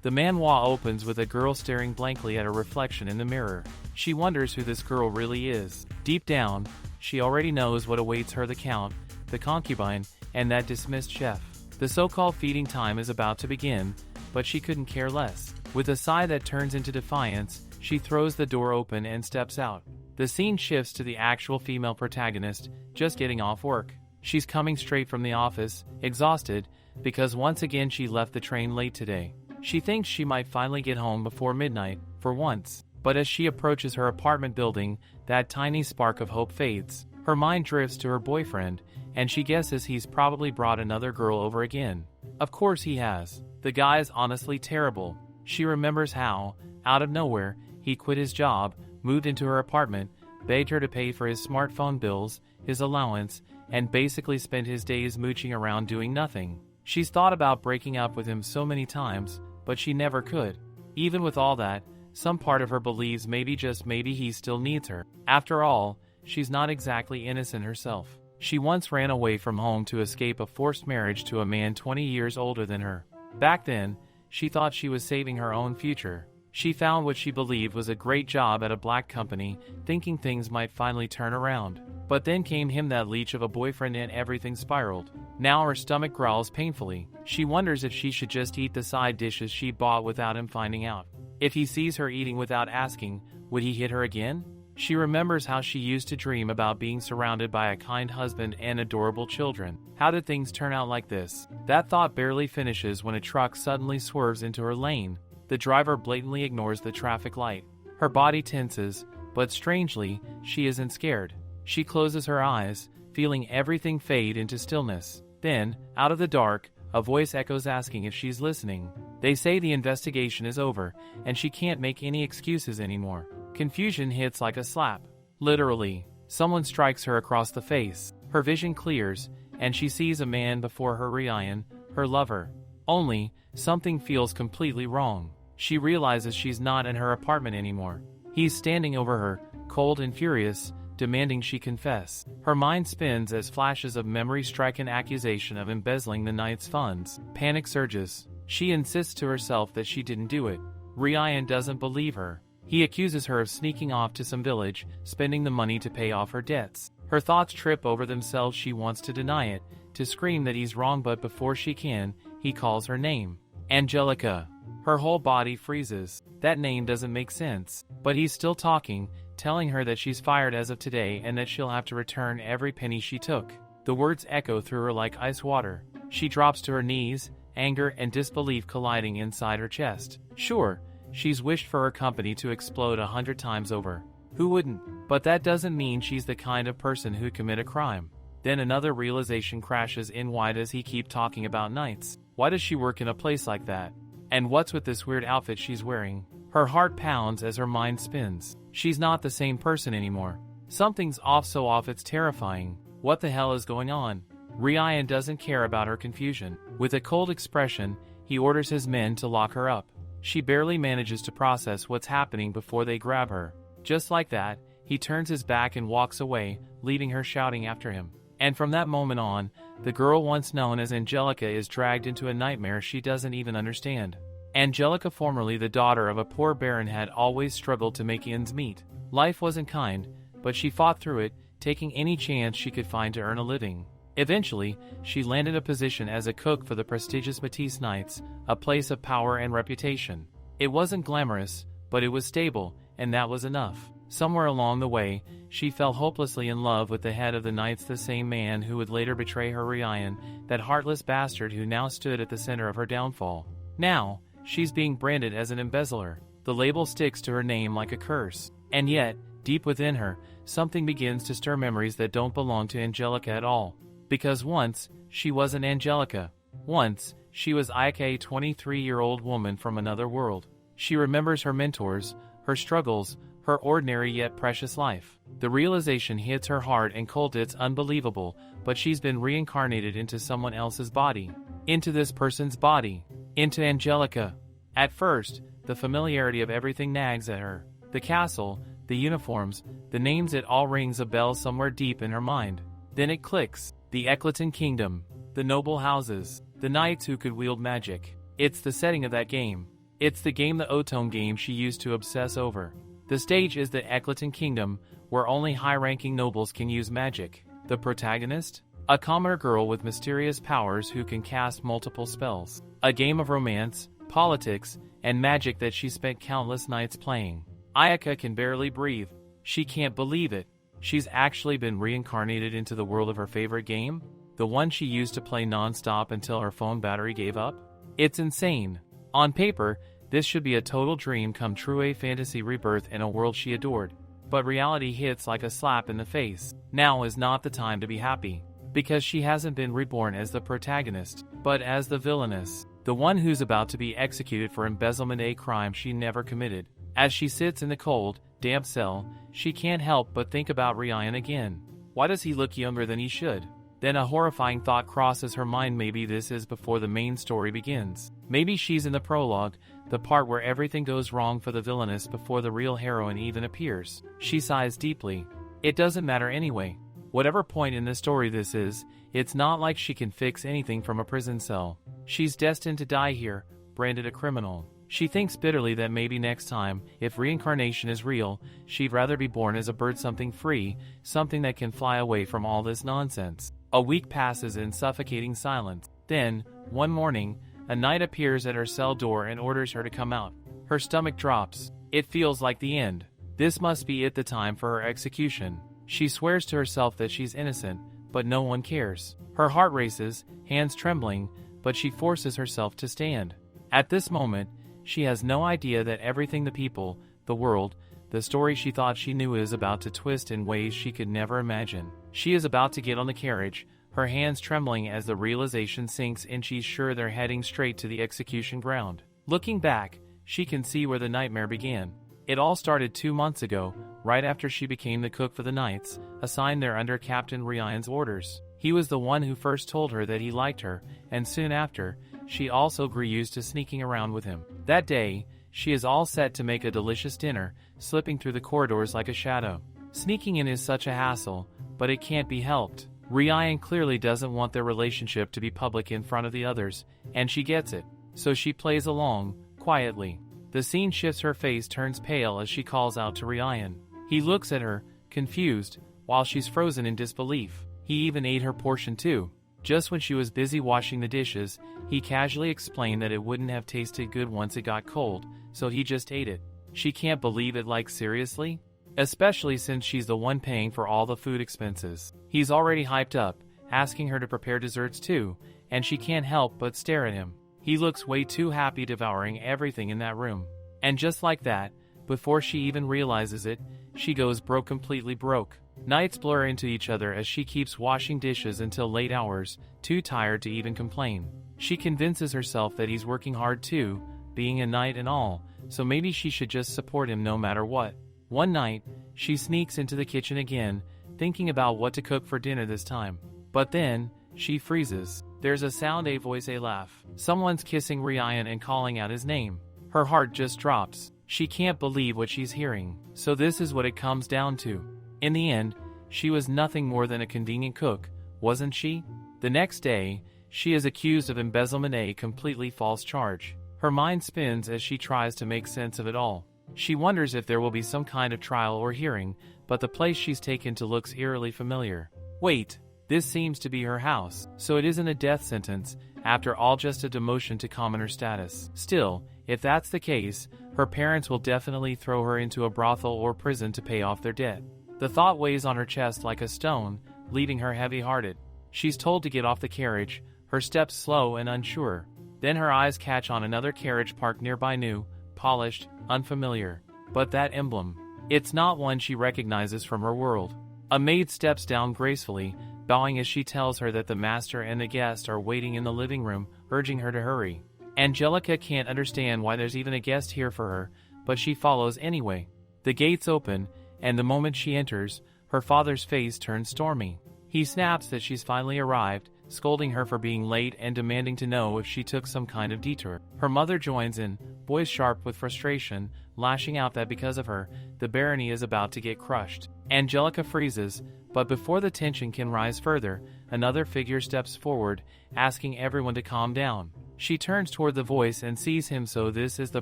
The manhwa opens with a girl staring blankly at her reflection in the mirror. She wonders who this girl really is. Deep down, she already knows what awaits her: the count, the concubine, and that dismissed chef. The so-called feeding time is about to begin, but she couldn't care less. With a sigh that turns into defiance, she throws the door open and steps out. The scene shifts to the actual female protagonist, just getting off work. She's coming straight from the office, exhausted, because once again she left the train late today. She thinks she might finally get home before midnight, for once. But as she approaches her apartment building, that tiny spark of hope fades. Her mind drifts to her boyfriend, and she guesses he's probably brought another girl over again. Of course he has. The guy is honestly terrible. She remembers how, out of nowhere, he quit his job, moved into her apartment, begged her to pay for his smartphone bills, his allowance, and basically spent his days mooching around doing nothing. She's thought about breaking up with him so many times, but she never could. Even with all that, some part of her believes maybe, just maybe, he still needs her. After all, she's not exactly innocent herself. She once ran away from home to escape a forced marriage to a man 20 years older than her. Back then, she thought she was saving her own future. She found what she believed was a great job at a black company, thinking things might finally turn around. But then came him, that leech of a boyfriend, and everything spiraled. Now her stomach growls painfully. She wonders if she should just eat the side dishes she bought without him finding out. If he sees her eating without asking, would he hit her again? She remembers how she used to dream about being surrounded by a kind husband and adorable children. How did things turn out like this? That thought barely finishes when a truck suddenly swerves into her lane. The driver blatantly ignores the traffic light. Her body tenses, but strangely, she isn't scared. She closes her eyes, feeling everything fade into stillness. Then, out of the dark, a voice echoes asking if she's listening. They say the investigation is over, and she can't make any excuses anymore. Confusion hits like a slap. Literally, someone strikes her across the face. Her vision clears, and she sees a man before her, Ryan, her lover. Only, something feels completely wrong. She realizes she's not in her apartment anymore. He's standing over her, cold and furious, demanding she confess. Her mind spins as flashes of memory strike an accusation of embezzling the night's funds. Panic surges. She insists to herself that she didn't do it. Ryan doesn't believe her. He accuses her of sneaking off to some village, spending the money to pay off her debts. Her thoughts trip over themselves. She wants to deny it, to scream that he's wrong, but before she can, he calls her name. Angelica. Her whole body freezes. That name doesn't make sense. But he's still talking, telling her that she's fired as of today and that she'll have to return every penny she took. The words echo through her like ice water. She drops to her knees, anger and disbelief colliding inside her chest. Sure, she's wished for her company to explode 100 times over. Who wouldn't? But that doesn't mean she's the kind of person who'd commit a crime. Then another realization crashes in. Why does he keep talking about nights? Why does she work in a place like that? And what's with this weird outfit she's wearing? Her heart pounds as her mind spins. She's not the same person anymore. Something's off, so off it's terrifying. What the hell is going on? Ryan doesn't care about her confusion. With a cold expression, he orders his men to lock her up. She barely manages to process what's happening before they grab her. Just like that, he turns his back and walks away, leaving her shouting after him. And from that moment on, the girl once known as Angelica is dragged into a nightmare she doesn't even understand. Angelica, formerly the daughter of a poor baron, had always struggled to make ends meet. Life wasn't kind, but she fought through it, taking any chance she could find to earn a living. Eventually, she landed a position as a cook for the prestigious Matisse Knights, a place of power and reputation. It wasn't glamorous, but it was stable, and that was enough. Somewhere along the way, she fell hopelessly in love with the head of the Knights, the same man who would later betray her, Ryan, that heartless bastard who now stood at the center of her downfall. Now, she's being branded as an embezzler. The label sticks to her name like a curse. And yet, deep within her, something begins to stir memories that don't belong to Angelica at all. Because once, she wasn't Angelica. Once, she was Ike, a 23-year-old woman from another world. She remembers her mentors, her struggles, her ordinary yet precious life. The realization hits her hard and cold. It's unbelievable, but she's been reincarnated into someone else's body. Into this person's body. Into Angelica. At first, the familiarity of everything nags at her. The castle, the uniforms, the names, it all rings a bell somewhere deep in her mind. Then it clicks. The Eclaton Kingdom. The noble houses. The knights who could wield magic. It's the setting of that game. It's the game, the Otone game she used to obsess over. The stage is the Eclaton Kingdom, where only high-ranking nobles can use magic. The protagonist? A commoner girl with mysterious powers who can cast multiple spells. A game of romance, politics, and magic that she spent countless nights playing. Ayaka can barely breathe. She can't believe it. She's actually been reincarnated into the world of her favorite game? The one she used to play non-stop until her phone battery gave up? It's insane. On paper, this should be a total dream come true, a fantasy rebirth in a world she adored. But reality hits like a slap in the face. Now is not the time to be happy. Because she hasn't been reborn as the protagonist, but as the villainess. The one who's about to be executed for embezzlement, a crime she never committed. As she sits in the cold, damp cell, she can't help but think about Ryan again. Why does he look younger than he should? Then a horrifying thought crosses her mind. Maybe this is before the main story begins. Maybe she's in the prologue, the part where everything goes wrong for the villainess before the real heroine even appears. She sighs deeply. It doesn't matter anyway. Whatever point in the story this is, it's not like she can fix anything from a prison cell. She's destined to die here, branded a criminal. She thinks bitterly that maybe next time, if reincarnation is real, she'd rather be born as a bird, something free, something that can fly away from all this nonsense. A week passes in suffocating silence. Then, one morning, a knight appears at her cell door and orders her to come out. Her stomach drops. It feels like the end. This must be it, the time for her execution. She swears to herself that she's innocent, but no one cares. Her heart races, hands trembling, but she forces herself to stand. At this moment, she has no idea that everything, the people, the world, the story she thought she knew is about to twist in ways she could never imagine. She is about to get on the carriage, her hands trembling as the realization sinks in. She's sure they're heading straight to the execution ground. Looking back, she can see where the nightmare began. It all started 2 months ago, right after she became the cook for the knights, assigned there under Captain Ryan's orders. He was the one who first told her that he liked her, and soon after, she also grew used to sneaking around with him. That day, she is all set to make a delicious dinner, slipping through the corridors like a shadow. Sneaking in is such a hassle, but it can't be helped. Ryan clearly doesn't want their relationship to be public in front of the others, and she gets it. So she plays along, quietly. The scene shifts, her face turns pale as she calls out to Ryan. He looks at her, confused, while she's frozen in disbelief. He even ate her portion too. Just when she was busy washing the dishes, he casually explained that it wouldn't have tasted good once it got cold, so he just ate it. She can't believe it, like seriously? Especially since she's the one paying for all the food expenses. He's already hyped up, asking her to prepare desserts too, and she can't help but stare at him. He looks way too happy devouring everything in that room. And just like that, before she even realizes it, she goes broke, completely broke. Nights blur into each other as she keeps washing dishes until late hours, too tired to even complain. She convinces herself that he's working hard too, being a knight and all, so maybe she should just support him no matter what. One night, she sneaks into the kitchen again, thinking about what to cook for dinner this time. But then, she freezes. There's a sound, a voice, a laugh. Someone's kissing Ryan and calling out his name. Her heart just drops. She can't believe what she's hearing. So this is what it comes down to. In the end, she was nothing more than a convenient cook, wasn't she? The next day, she is accused of embezzlement, a completely false charge. Her mind spins as she tries to make sense of it all. She wonders if there will be some kind of trial or hearing, but the place she's taken to looks eerily familiar. Wait, this seems to be her house, so it isn't a death sentence, after all, just a demotion to commoner status. Still, if that's the case, her parents will definitely throw her into a brothel or prison to pay off their debt. The thought weighs on her chest like a stone, leaving her heavy-hearted. She's told to get off the carriage, her steps slow and unsure. Then her eyes catch on another carriage parked nearby, new, polished, unfamiliar. But that emblem, it's not one she recognizes from her world. A maid steps down gracefully, bowing as she tells her that the master and the guest are waiting in the living room, urging her to hurry. Angelica can't understand why there's even a guest here for her, but she follows anyway. The gates open, and the moment she enters, her father's face turns stormy. He snaps that she's finally arrived, scolding her for being late and demanding to know if she took some kind of detour. Her mother joins in, voice sharp with frustration, lashing out that because of her, the barony is about to get crushed. Angelica freezes, but before the tension can rise further, another figure steps forward, asking everyone to calm down. She turns toward the voice and sees him, so this is the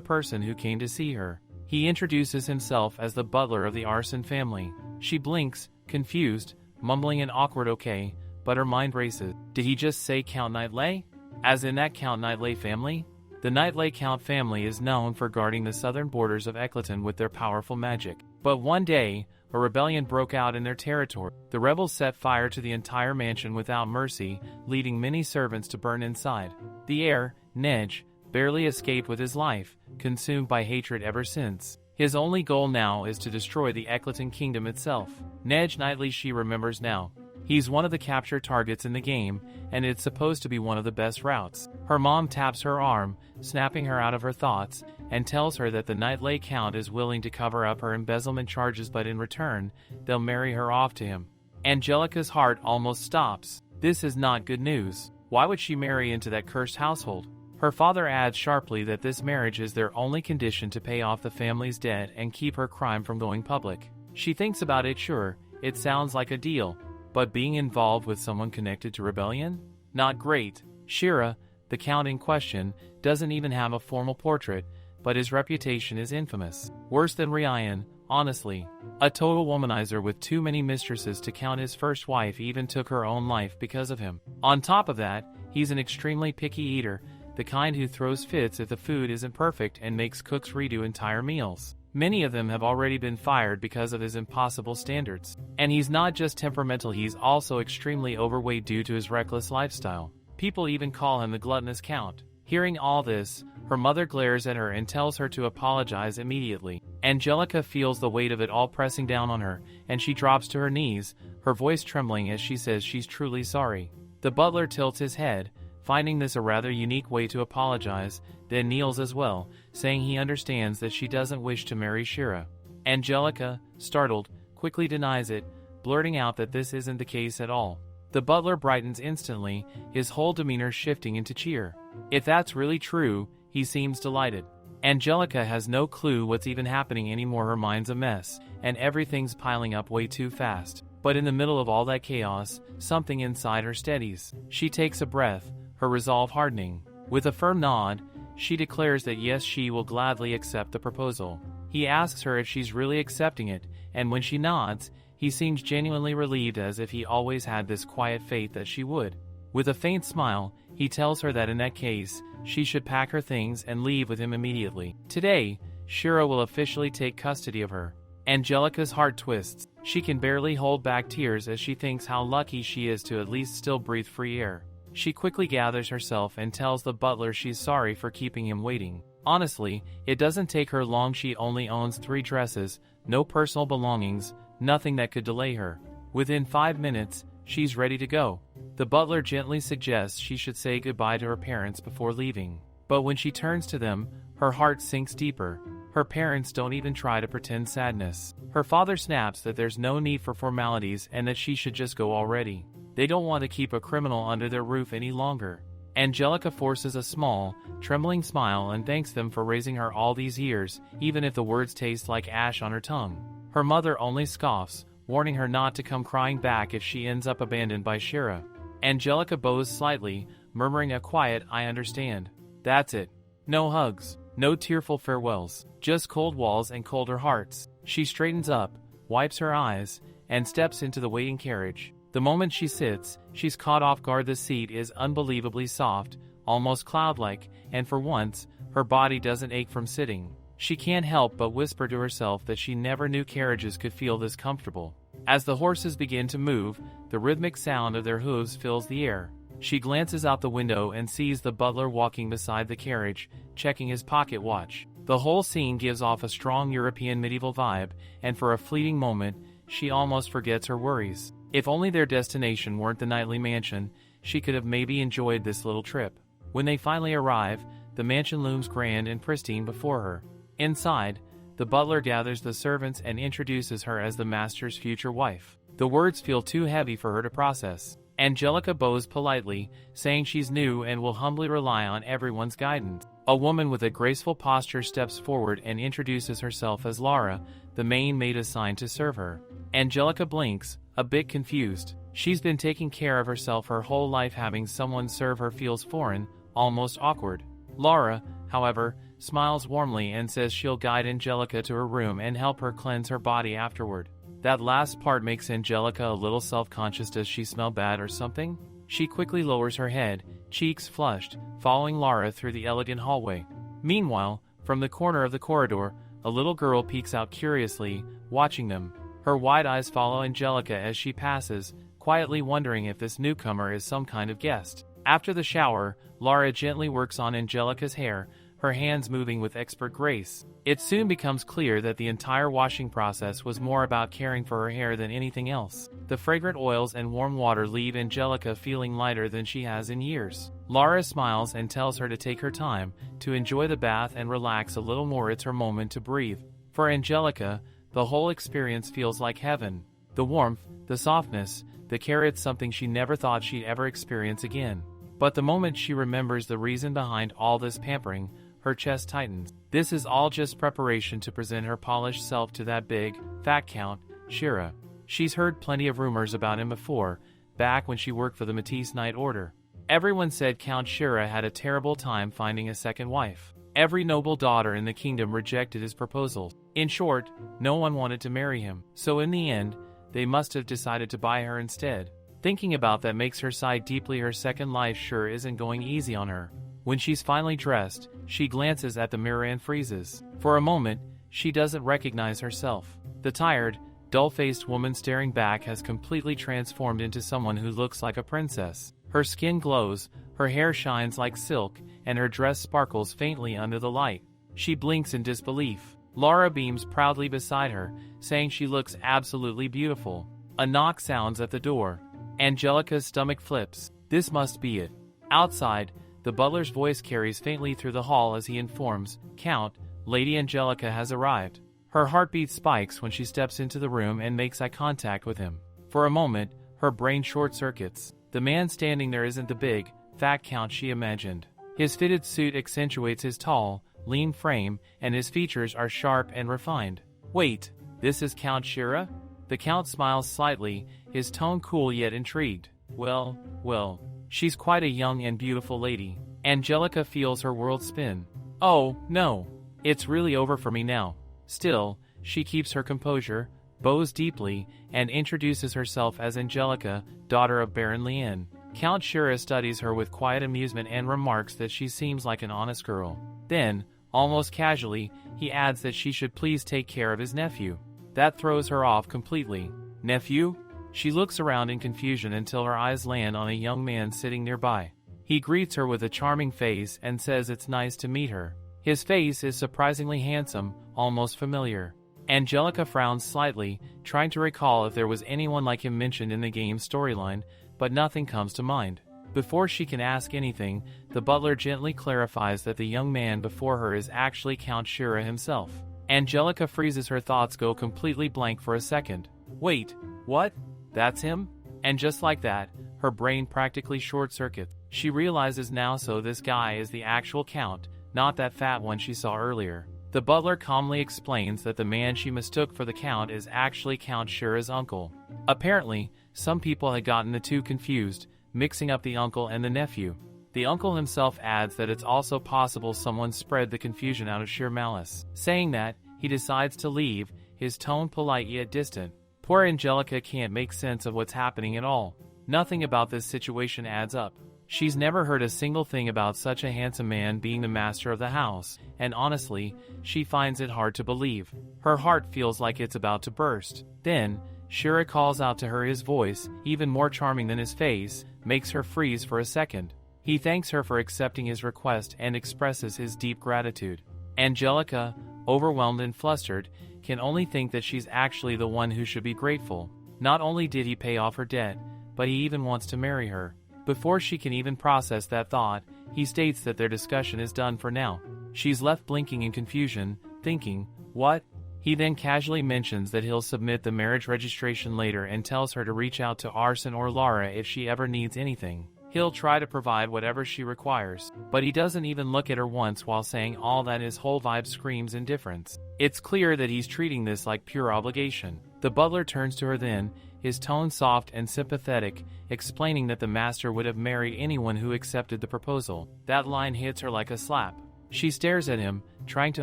person who came to see her. He introduces himself as the butler of the arson family. She blinks, confused, mumbling an awkward okay, but her mind races. Did he just say Count Knightley? As in that Count Knightley family? The Knightley Count family is known for guarding the southern borders of Eccleton with their powerful magic. But one day, a rebellion broke out in their territory. The rebels set fire to the entire mansion without mercy, leading many servants to burn inside. The heir, Neige, barely escaped with his life, consumed by hatred ever since. His only goal now is to destroy the Eccleton kingdom itself. Neige Knightley, she remembers now. He's one of the capture targets in the game, and it's supposed to be one of the best routes. Her mom taps her arm, snapping her out of her thoughts, and tells her that the Knightley Count is willing to cover up her embezzlement charges, but in return, they'll marry her off to him. Angelica's heart almost stops. This is not good news. Why would she marry into that cursed household? Her father adds sharply that this marriage is their only condition to pay off the family's debt and keep her crime from going public. She thinks about it. Sure, it sounds like a deal. But being involved with someone connected to rebellion? Not great. Shira, the count in question, doesn't even have a formal portrait, but his reputation is infamous. Worse than Ryan, honestly. A total womanizer with too many mistresses to count. His first wife even took her own life because of him. On top of that, he's an extremely picky eater, the kind who throws fits if the food isn't perfect and makes cooks redo entire meals. Many of them have already been fired because of his impossible standards. And he's not just temperamental, he's also extremely overweight due to his reckless lifestyle. People even call him the gluttonous count. Hearing all this, her mother glares at her and tells her to apologize immediately. Angelica feels the weight of it all pressing down on her, and she drops to her knees, her voice trembling as she says she's truly sorry. The butler tilts his head, finding this a rather unique way to apologize, then kneels as well, saying he understands that she doesn't wish to marry Shira. Angelica, startled, quickly denies it, blurting out that this isn't the case at all. The butler brightens instantly, his whole demeanor shifting into cheer. If that's really true, he seems delighted. Angelica has no clue what's even happening anymore. Her mind's a mess, and everything's piling up way too fast. But in the middle of all that chaos, something inside her steadies. She takes a breath, her resolve hardening. With a firm nod, she declares that yes, she will gladly accept the proposal. He asks her if she's really accepting it, and when she nods, he seems genuinely relieved, as if he always had this quiet faith that she would. With a faint smile, he tells her that in that case, she should pack her things and leave with him immediately. Today, Shira will officially take custody of her. Angelica's heart twists. She can barely hold back tears as she thinks how lucky she is to at least still breathe free air. She quickly gathers herself and tells the butler she's sorry for keeping him waiting. Honestly, it doesn't take her long. She only owns 3 dresses, no personal belongings, nothing that could delay her. Within 5 minutes, she's ready to go. The butler gently suggests she should say goodbye to her parents before leaving. But when she turns to them, her heart sinks deeper. Her parents don't even try to pretend sadness. Her father snaps that there's no need for formalities and that she should just go already. They don't want to keep a criminal under their roof any longer. Angelica forces a small, trembling smile and thanks them for raising her all these years, even if the words taste like ash on her tongue. Her mother only scoffs, warning her not to come crying back if she ends up abandoned by Shira. Angelica bows slightly, murmuring a quiet "I understand." That's it. No hugs, no tearful farewells, just cold walls and colder hearts. She straightens up, wipes her eyes, and steps into the waiting carriage. The moment she sits, she's caught off guard. The seat is unbelievably soft, almost cloud-like, and for once, her body doesn't ache from sitting. She can't help but whisper to herself that she never knew carriages could feel this comfortable. As the horses begin to move, the rhythmic sound of their hooves fills the air. She glances out the window and sees the butler walking beside the carriage, checking his pocket watch. The whole scene gives off a strong European medieval vibe, and for a fleeting moment, she almost forgets her worries. If only their destination weren't the Knightley mansion, she could have maybe enjoyed this little trip. When they finally arrive, the mansion looms grand and pristine before her. Inside, the butler gathers the servants and introduces her as the master's future wife. The words feel too heavy for her to process. Angelica bows politely, saying she's new and will humbly rely on everyone's guidance. A woman with a graceful posture steps forward and introduces herself as Lara, the main maid assigned to serve her. Angelica blinks, a bit confused. She's been taking care of herself her whole life. Having someone serve her feels foreign, almost awkward. Lara, however, smiles warmly and says she'll guide Angelica to her room and help her cleanse her body afterward. That last part makes Angelica a little self-conscious. Does she smell bad or something? She quickly lowers her head, cheeks flushed, following Lara through the elegant hallway. Meanwhile, from the corner of the corridor, a little girl peeks out curiously, watching them. Her wide eyes follow Angelica as she passes, quietly wondering if this newcomer is some kind of guest. After the shower, Lara gently works on Angelica's hair, her hands moving with expert grace. It soon becomes clear that the entire washing process was more about caring for her hair than anything else. The fragrant oils and warm water leave Angelica feeling lighter than she has in years. Lara smiles and tells her to take her time, to enjoy the bath and relax a little more. It's her moment to breathe. For Angelica, the whole experience feels like heaven. The warmth, the softness, the care, it's something she never thought she'd ever experience again. But the moment she remembers the reason behind all this pampering, her chest tightens. This is all just preparation to present her polished self to that big, fat Count, Shira. She's heard plenty of rumors about him before, back when she worked for the Matisse Night Order. Everyone said Count Shira had a terrible time finding a second wife. Every noble daughter in the kingdom rejected his proposals. In short, no one wanted to marry him. So in the end, they must have decided to buy her instead. Thinking about that makes her sigh deeply. Her second life sure isn't going easy on her. When she's finally dressed, she glances at the mirror and freezes. For a moment, she doesn't recognize herself. The tired, dull-faced woman staring back has completely transformed into someone who looks like a princess. Her skin glows, her hair shines like silk, and her dress sparkles faintly under the light. She blinks in disbelief. Lara beams proudly beside her, saying she looks absolutely beautiful. A knock sounds at the door. Angelica's stomach flips. This must be it. Outside, the butler's voice carries faintly through the hall as he informs, "Count, Lady Angelica has arrived." Her heartbeat spikes when she steps into the room and makes eye contact with him. For a moment, her brain short-circuits. The man standing there isn't the big, fat Count she imagined. His fitted suit accentuates his tall, lean frame, and his features are sharp and refined. Wait, this is Count Shira? The Count smiles slightly, his tone cool yet intrigued. Well, she's quite a young and beautiful lady. Angelica feels her world spin. Oh, no. It's really over for me now. Still, she keeps her composure, bows deeply, and introduces herself as Angelica, daughter of Baron Lien. Count Shira studies her with quiet amusement and remarks that she seems like an honest girl. Then, almost casually, he adds that she should please take care of his nephew. That throws her off completely. Nephew? She looks around in confusion until her eyes land on a young man sitting nearby. He greets her with a charming face and says it's nice to meet her. His face is surprisingly handsome, almost familiar. Angelica frowns slightly, trying to recall if there was anyone like him mentioned in the game's storyline, but nothing comes to mind. Before she can ask anything, the butler gently clarifies that the young man before her is actually Count Shira himself. Angelica freezes, her thoughts go completely blank for a second. Wait, what? That's him? And just like that, her brain practically short-circuits. She realizes now, so this guy is the actual Count, not that fat one she saw earlier. The butler calmly explains that the man she mistook for the Count is actually Count Shira's uncle. Apparently, some people had gotten the two confused, mixing up the uncle and the nephew. The uncle himself adds that it's also possible someone spread the confusion out of sheer malice. Saying that, he decides to leave, his tone polite yet distant. Poor Angelica can't make sense of what's happening at all. Nothing about this situation adds up. She's never heard a single thing about such a handsome man being the master of the house, and honestly, she finds it hard to believe. Her heart feels like it's about to burst. Then, Shira calls out to her. His voice, even more charming than his face, makes her freeze for a second. He thanks her for accepting his request and expresses his deep gratitude. Angelica, overwhelmed and flustered, can only think that she's actually the one who should be grateful. Not only did he pay off her debt, but he even wants to marry her. Before she can even process that thought, he states that their discussion is done for now. She's left blinking in confusion, thinking, what? He then casually mentions that he'll submit the marriage registration later and tells her to reach out to Arsene or Lara if she ever needs anything. He'll try to provide whatever she requires, but he doesn't even look at her once while saying all that. His whole vibe screams indifference. It's clear that he's treating this like pure obligation. The butler turns to her then, his tone soft and sympathetic, explaining that the master would have married anyone who accepted the proposal. That line hits her like a slap. She stares at him, trying to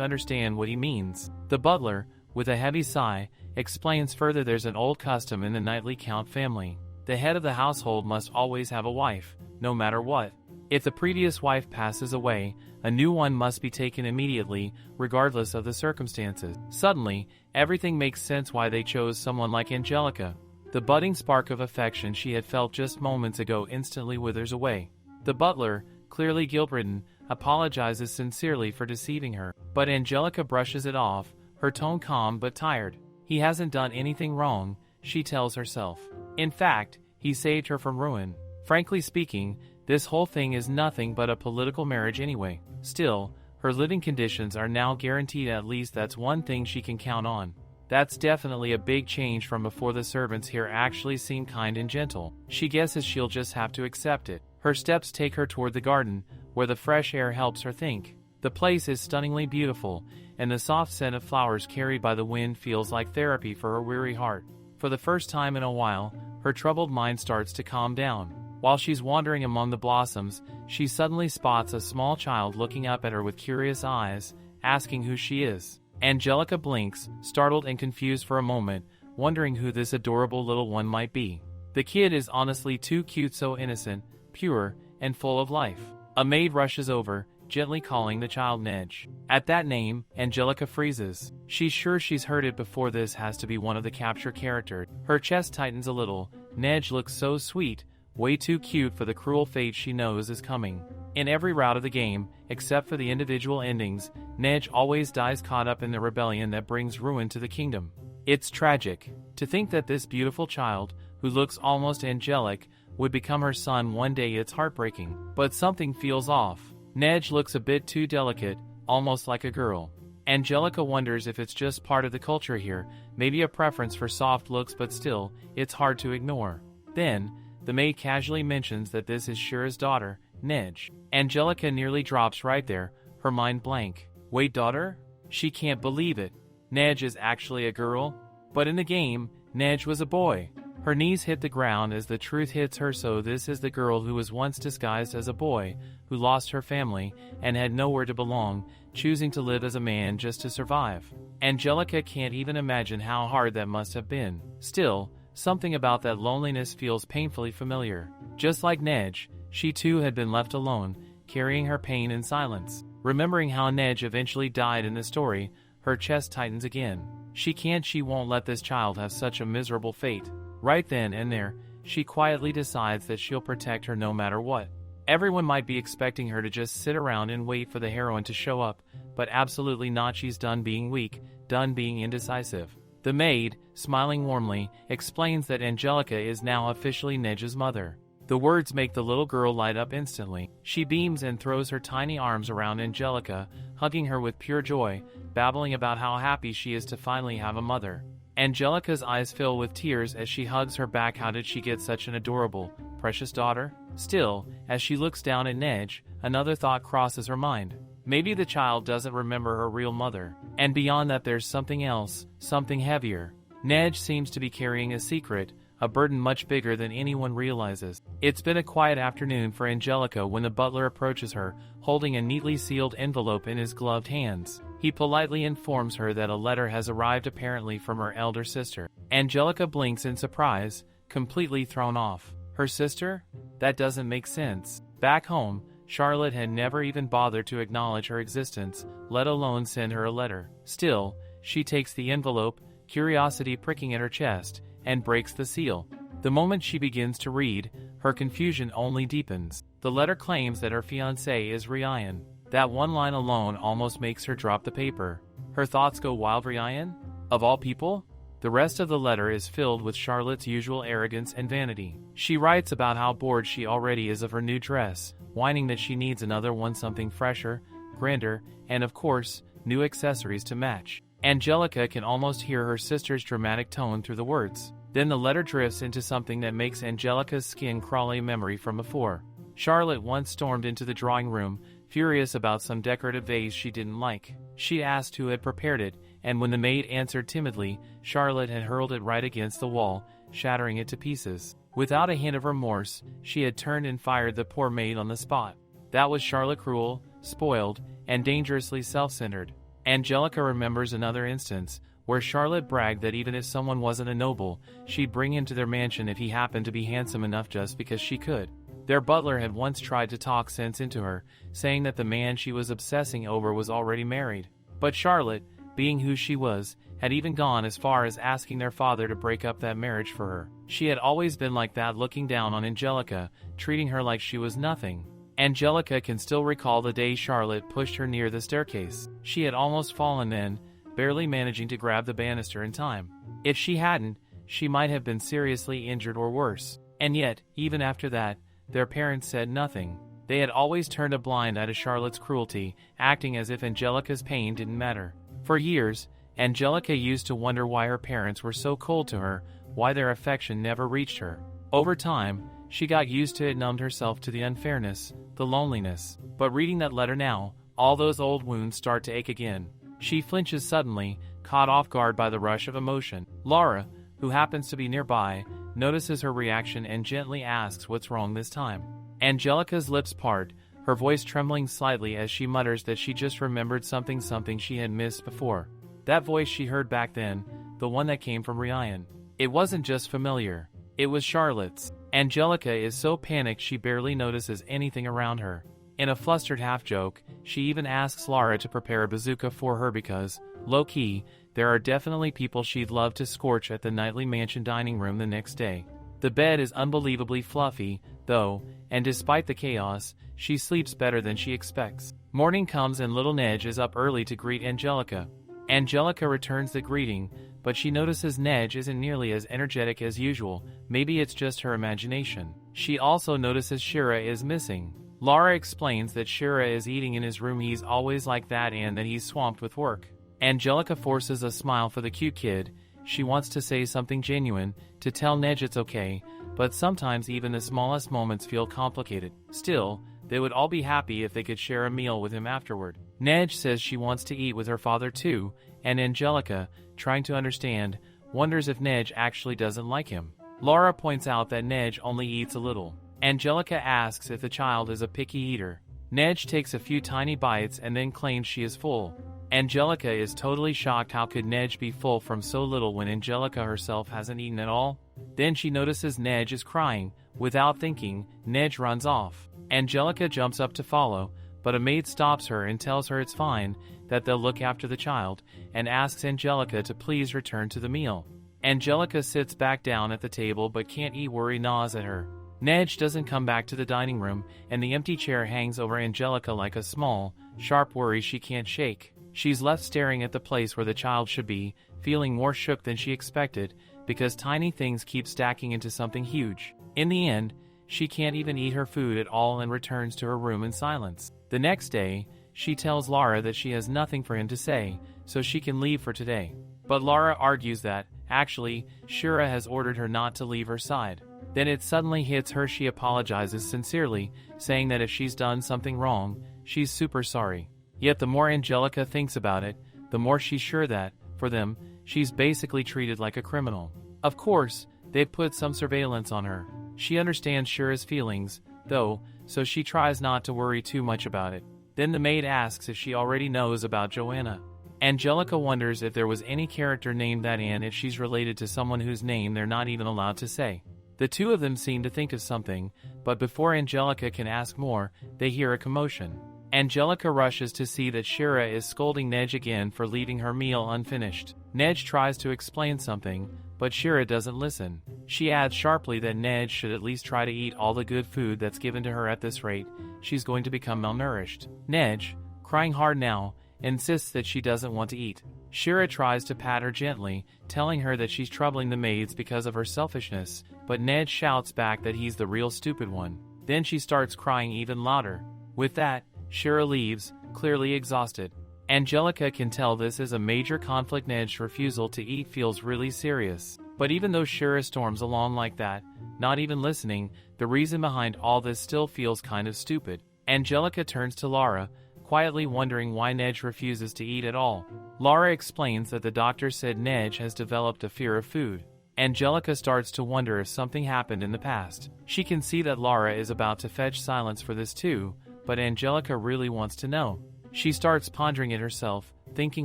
understand what he means. The butler, with a heavy sigh, explains further there's an old custom in the knightly count family. The head of the household must always have a wife, no matter what. If the previous wife passes away, a new one must be taken immediately, regardless of the circumstances. Suddenly, everything makes sense why they chose someone like Angelica. The budding spark of affection she had felt just moments ago instantly withers away. The butler, clearly guilt-ridden, apologizes sincerely for deceiving her, but Angelica brushes it off, her tone calm but tired. He hasn't done anything wrong, she tells herself. In fact, he saved her from ruin. Frankly speaking, this whole thing is nothing but a political marriage anyway. Still, her living conditions are now guaranteed, at least that's one thing she can count on. That's definitely a big change from before. The servants here actually seem kind and gentle. She guesses she'll just have to accept it. Her steps take her toward the garden, where the fresh air helps her think. The place is stunningly beautiful, and the soft scent of flowers carried by the wind feels like therapy for her weary heart. For the first time in a while, her troubled mind starts to calm down. While she's wandering among the blossoms, she suddenly spots a small child looking up at her with curious eyes, asking who she is. Angelica blinks, startled and confused for a moment, wondering who this adorable little one might be. The kid is honestly too cute, so innocent, pure, and full of life. A maid rushes over, gently calling the child Neige. At that name, Angelica freezes. She's sure she's heard it before. This has to be one of the capture characters. Her chest tightens a little. Neige looks so sweet, way too cute for the cruel fate she knows is coming. In every route of the game, except for the individual endings, Neige always dies caught up in the rebellion that brings ruin to the kingdom. It's tragic. To think that this beautiful child, who looks almost angelic, would become her son one day. It's heartbreaking. But something feels off. Neige looks a bit too delicate, almost like a girl. Angelica wonders if it's just part of the culture here, maybe a preference for soft looks, but still, it's hard to ignore. Then, the maid casually mentions that this is Shira's daughter, Neige. Angelica nearly drops right there, her mind blank. Wait, daughter? She can't believe it. Neige is actually a girl? But in the game, Neige was a boy. Her knees hit the ground as the truth hits her. So this is the girl who was once disguised as a boy, who lost her family, and had nowhere to belong, choosing to live as a man just to survive. Angelica can't even imagine how hard that must have been. Still, something about that loneliness feels painfully familiar. Just like Neige, she too had been left alone, carrying her pain in silence. Remembering how Neige eventually died in the story, her chest tightens again. She won't let this child have such a miserable fate. Right then and there, she quietly decides that she'll protect her no matter what. Everyone might be expecting her to just sit around and wait for the heroine to show up, but absolutely not. She's done being weak, done being indecisive. The maid, smiling warmly, explains that Angelica is now officially Neige's mother. The words make the little girl light up instantly. She beams and throws her tiny arms around Angelica, hugging her with pure joy, babbling about how happy she is to finally have a mother. Angelica's eyes fill with tears as she hugs her back. How did she get such an adorable, precious daughter? Still, as she looks down at Neige, another thought crosses her mind. Maybe the child doesn't remember her real mother. And beyond that, there's something else, something heavier. Neige seems to be carrying a secret, a burden much bigger than anyone realizes. It's been a quiet afternoon for Angelica when the butler approaches her, holding a neatly sealed envelope in his gloved hands. He politely informs her that a letter has arrived, apparently from her elder sister. Angelica blinks in surprise, completely thrown off. Her sister? That doesn't make sense. Back home, Charlotte had never even bothered to acknowledge her existence, let alone send her a letter. Still, she takes the envelope, curiosity pricking at her chest, and breaks the seal. The moment she begins to read, her confusion only deepens. The letter claims that her fiancé is Ryan. That one line alone almost makes her drop the paper. Her thoughts go wild. Ryan? Of all people? The rest of the letter is filled with Charlotte's usual arrogance and vanity. She writes about how bored she already is of her new dress, whining that she needs another one, something fresher, grander, and of course, new accessories to match. Angelica can almost hear her sister's dramatic tone through the words. Then the letter drifts into something that makes Angelica's skin crawl. A memory from before. Charlotte once stormed into the drawing room, furious about some decorative vase she didn't like. She asked who had prepared it, and when the maid answered timidly, Charlotte had hurled it right against the wall, shattering it to pieces. Without a hint of remorse, she had turned and fired the poor maid on the spot. That was Charlotte, cruel, spoiled, and dangerously self-centered. Angelica remembers another instance, where Charlotte bragged that even if someone wasn't a noble, she'd bring him to their mansion if he happened to be handsome enough just because she could. Their butler had once tried to talk sense into her, saying that the man she was obsessing over was already married. But Charlotte, being who she was, had even gone as far as asking their father to break up that marriage for her. She had always been like that, looking down on Angelica, treating her like she was nothing. Angelica can still recall the day Charlotte pushed her near the staircase. She had almost fallen then, barely managing to grab the banister in time. If she hadn't, she might have been seriously injured or worse. And yet, even after that, their parents said nothing. They had always turned a blind eye to Charlotte's cruelty, acting as if Angelica's pain didn't matter. For years, Angelica used to wonder why her parents were so cold to her, why their affection never reached her. Over time, she got used to it, numbed herself to the unfairness, the loneliness. But reading that letter now, all those old wounds start to ache again. She flinches suddenly, caught off guard by the rush of emotion. Laura, who happens to be nearby, notices her reaction and gently asks what's wrong this time. Angelica's lips part, her voice trembling slightly as she mutters that she just remembered something she had missed before. That voice she heard back then, the one that came from Ryan. It wasn't just familiar. It was Charlotte's. Angelica is so panicked she barely notices anything around her. In a flustered half-joke, she even asks Laura to prepare a bazooka for her because, low-key, there are definitely people she'd love to scorch at the nightly mansion dining room the next day. The bed is unbelievably fluffy, though, and despite the chaos, she sleeps better than she expects. Morning comes and little Neige is up early to greet Angelica. Angelica returns the greeting, but she notices Neige isn't nearly as energetic as usual. Maybe it's just her imagination. She also notices Shira is missing. Laura explains that Shira is eating in his room. He's always like that and that he's swamped with work. Angelica forces a smile for the cute kid. She wants to say something genuine, to tell Neige it's okay, but sometimes even the smallest moments feel complicated. Still, they would all be happy if they could share a meal with him afterward. Neige says she wants to eat with her father too, and Angelica, trying to understand, wonders if Neige actually doesn't like him. Laura points out that Neige only eats a little. Angelica asks if the child is a picky eater. Neige takes a few tiny bites and then claims she is full. Angelica is totally shocked. How could Neige be full from so little when Angelica herself hasn't eaten at all? Then she notices Neige is crying. Without thinking, Neige runs off. Angelica jumps up to follow, but a maid stops her and tells her it's fine, that they'll look after the child, and asks Angelica to please return to the meal. Angelica sits back down at the table but can't eat. Worry gnaws at her. Neige doesn't come back to the dining room, and the empty chair hangs over Angelica like a small, sharp worry she can't shake. She's left staring at the place where the child should be, feeling more shook than she expected, because tiny things keep stacking into something huge. In the end, she can't even eat her food at all and returns to her room in silence. The next day, she tells Laura that she has nothing for him to say, so she can leave for today. But Laura argues that, actually, Shira has ordered her not to leave her side. Then it suddenly hits her. She apologizes sincerely, saying that if she's done something wrong, she's super sorry. Yet the more Angelica thinks about it, the more she's sure that, for them, she's basically treated like a criminal. Of course, they've put some surveillance on her. She understands Shira's feelings, though, so she tries not to worry too much about it. Then the maid asks if she already knows about Joanna. Angelica wonders if there was any character named that and if she's related to someone whose name they're not even allowed to say. The two of them seem to think of something, but before Angelica can ask more, they hear a commotion. Angelica rushes to see that Shira is scolding Neige again for leaving her meal unfinished. Neige tries to explain something, but Shira doesn't listen. She adds sharply that Neige should at least try to eat all the good food that's given to her. At this rate, she's going to become malnourished. Neige, crying hard now, insists that she doesn't want to eat. Shira tries to pat her gently, telling her that she's troubling the maids because of her selfishness, but Neige shouts back that he's the real stupid one. Then she starts crying even louder. With that, Shira leaves, clearly exhausted. Angelica can tell this is a major conflict. Neige's refusal to eat feels really serious. But even though Shira storms along like that, not even listening, the reason behind all this still feels kind of stupid. Angelica turns to Laura, quietly wondering why Neige refuses to eat at all. Lara explains that the doctor said Neige has developed a fear of food. Angelica starts to wonder if something happened in the past. She can see that Lara is about to fetch silence for this too, but Angelica really wants to know. She starts pondering it herself, thinking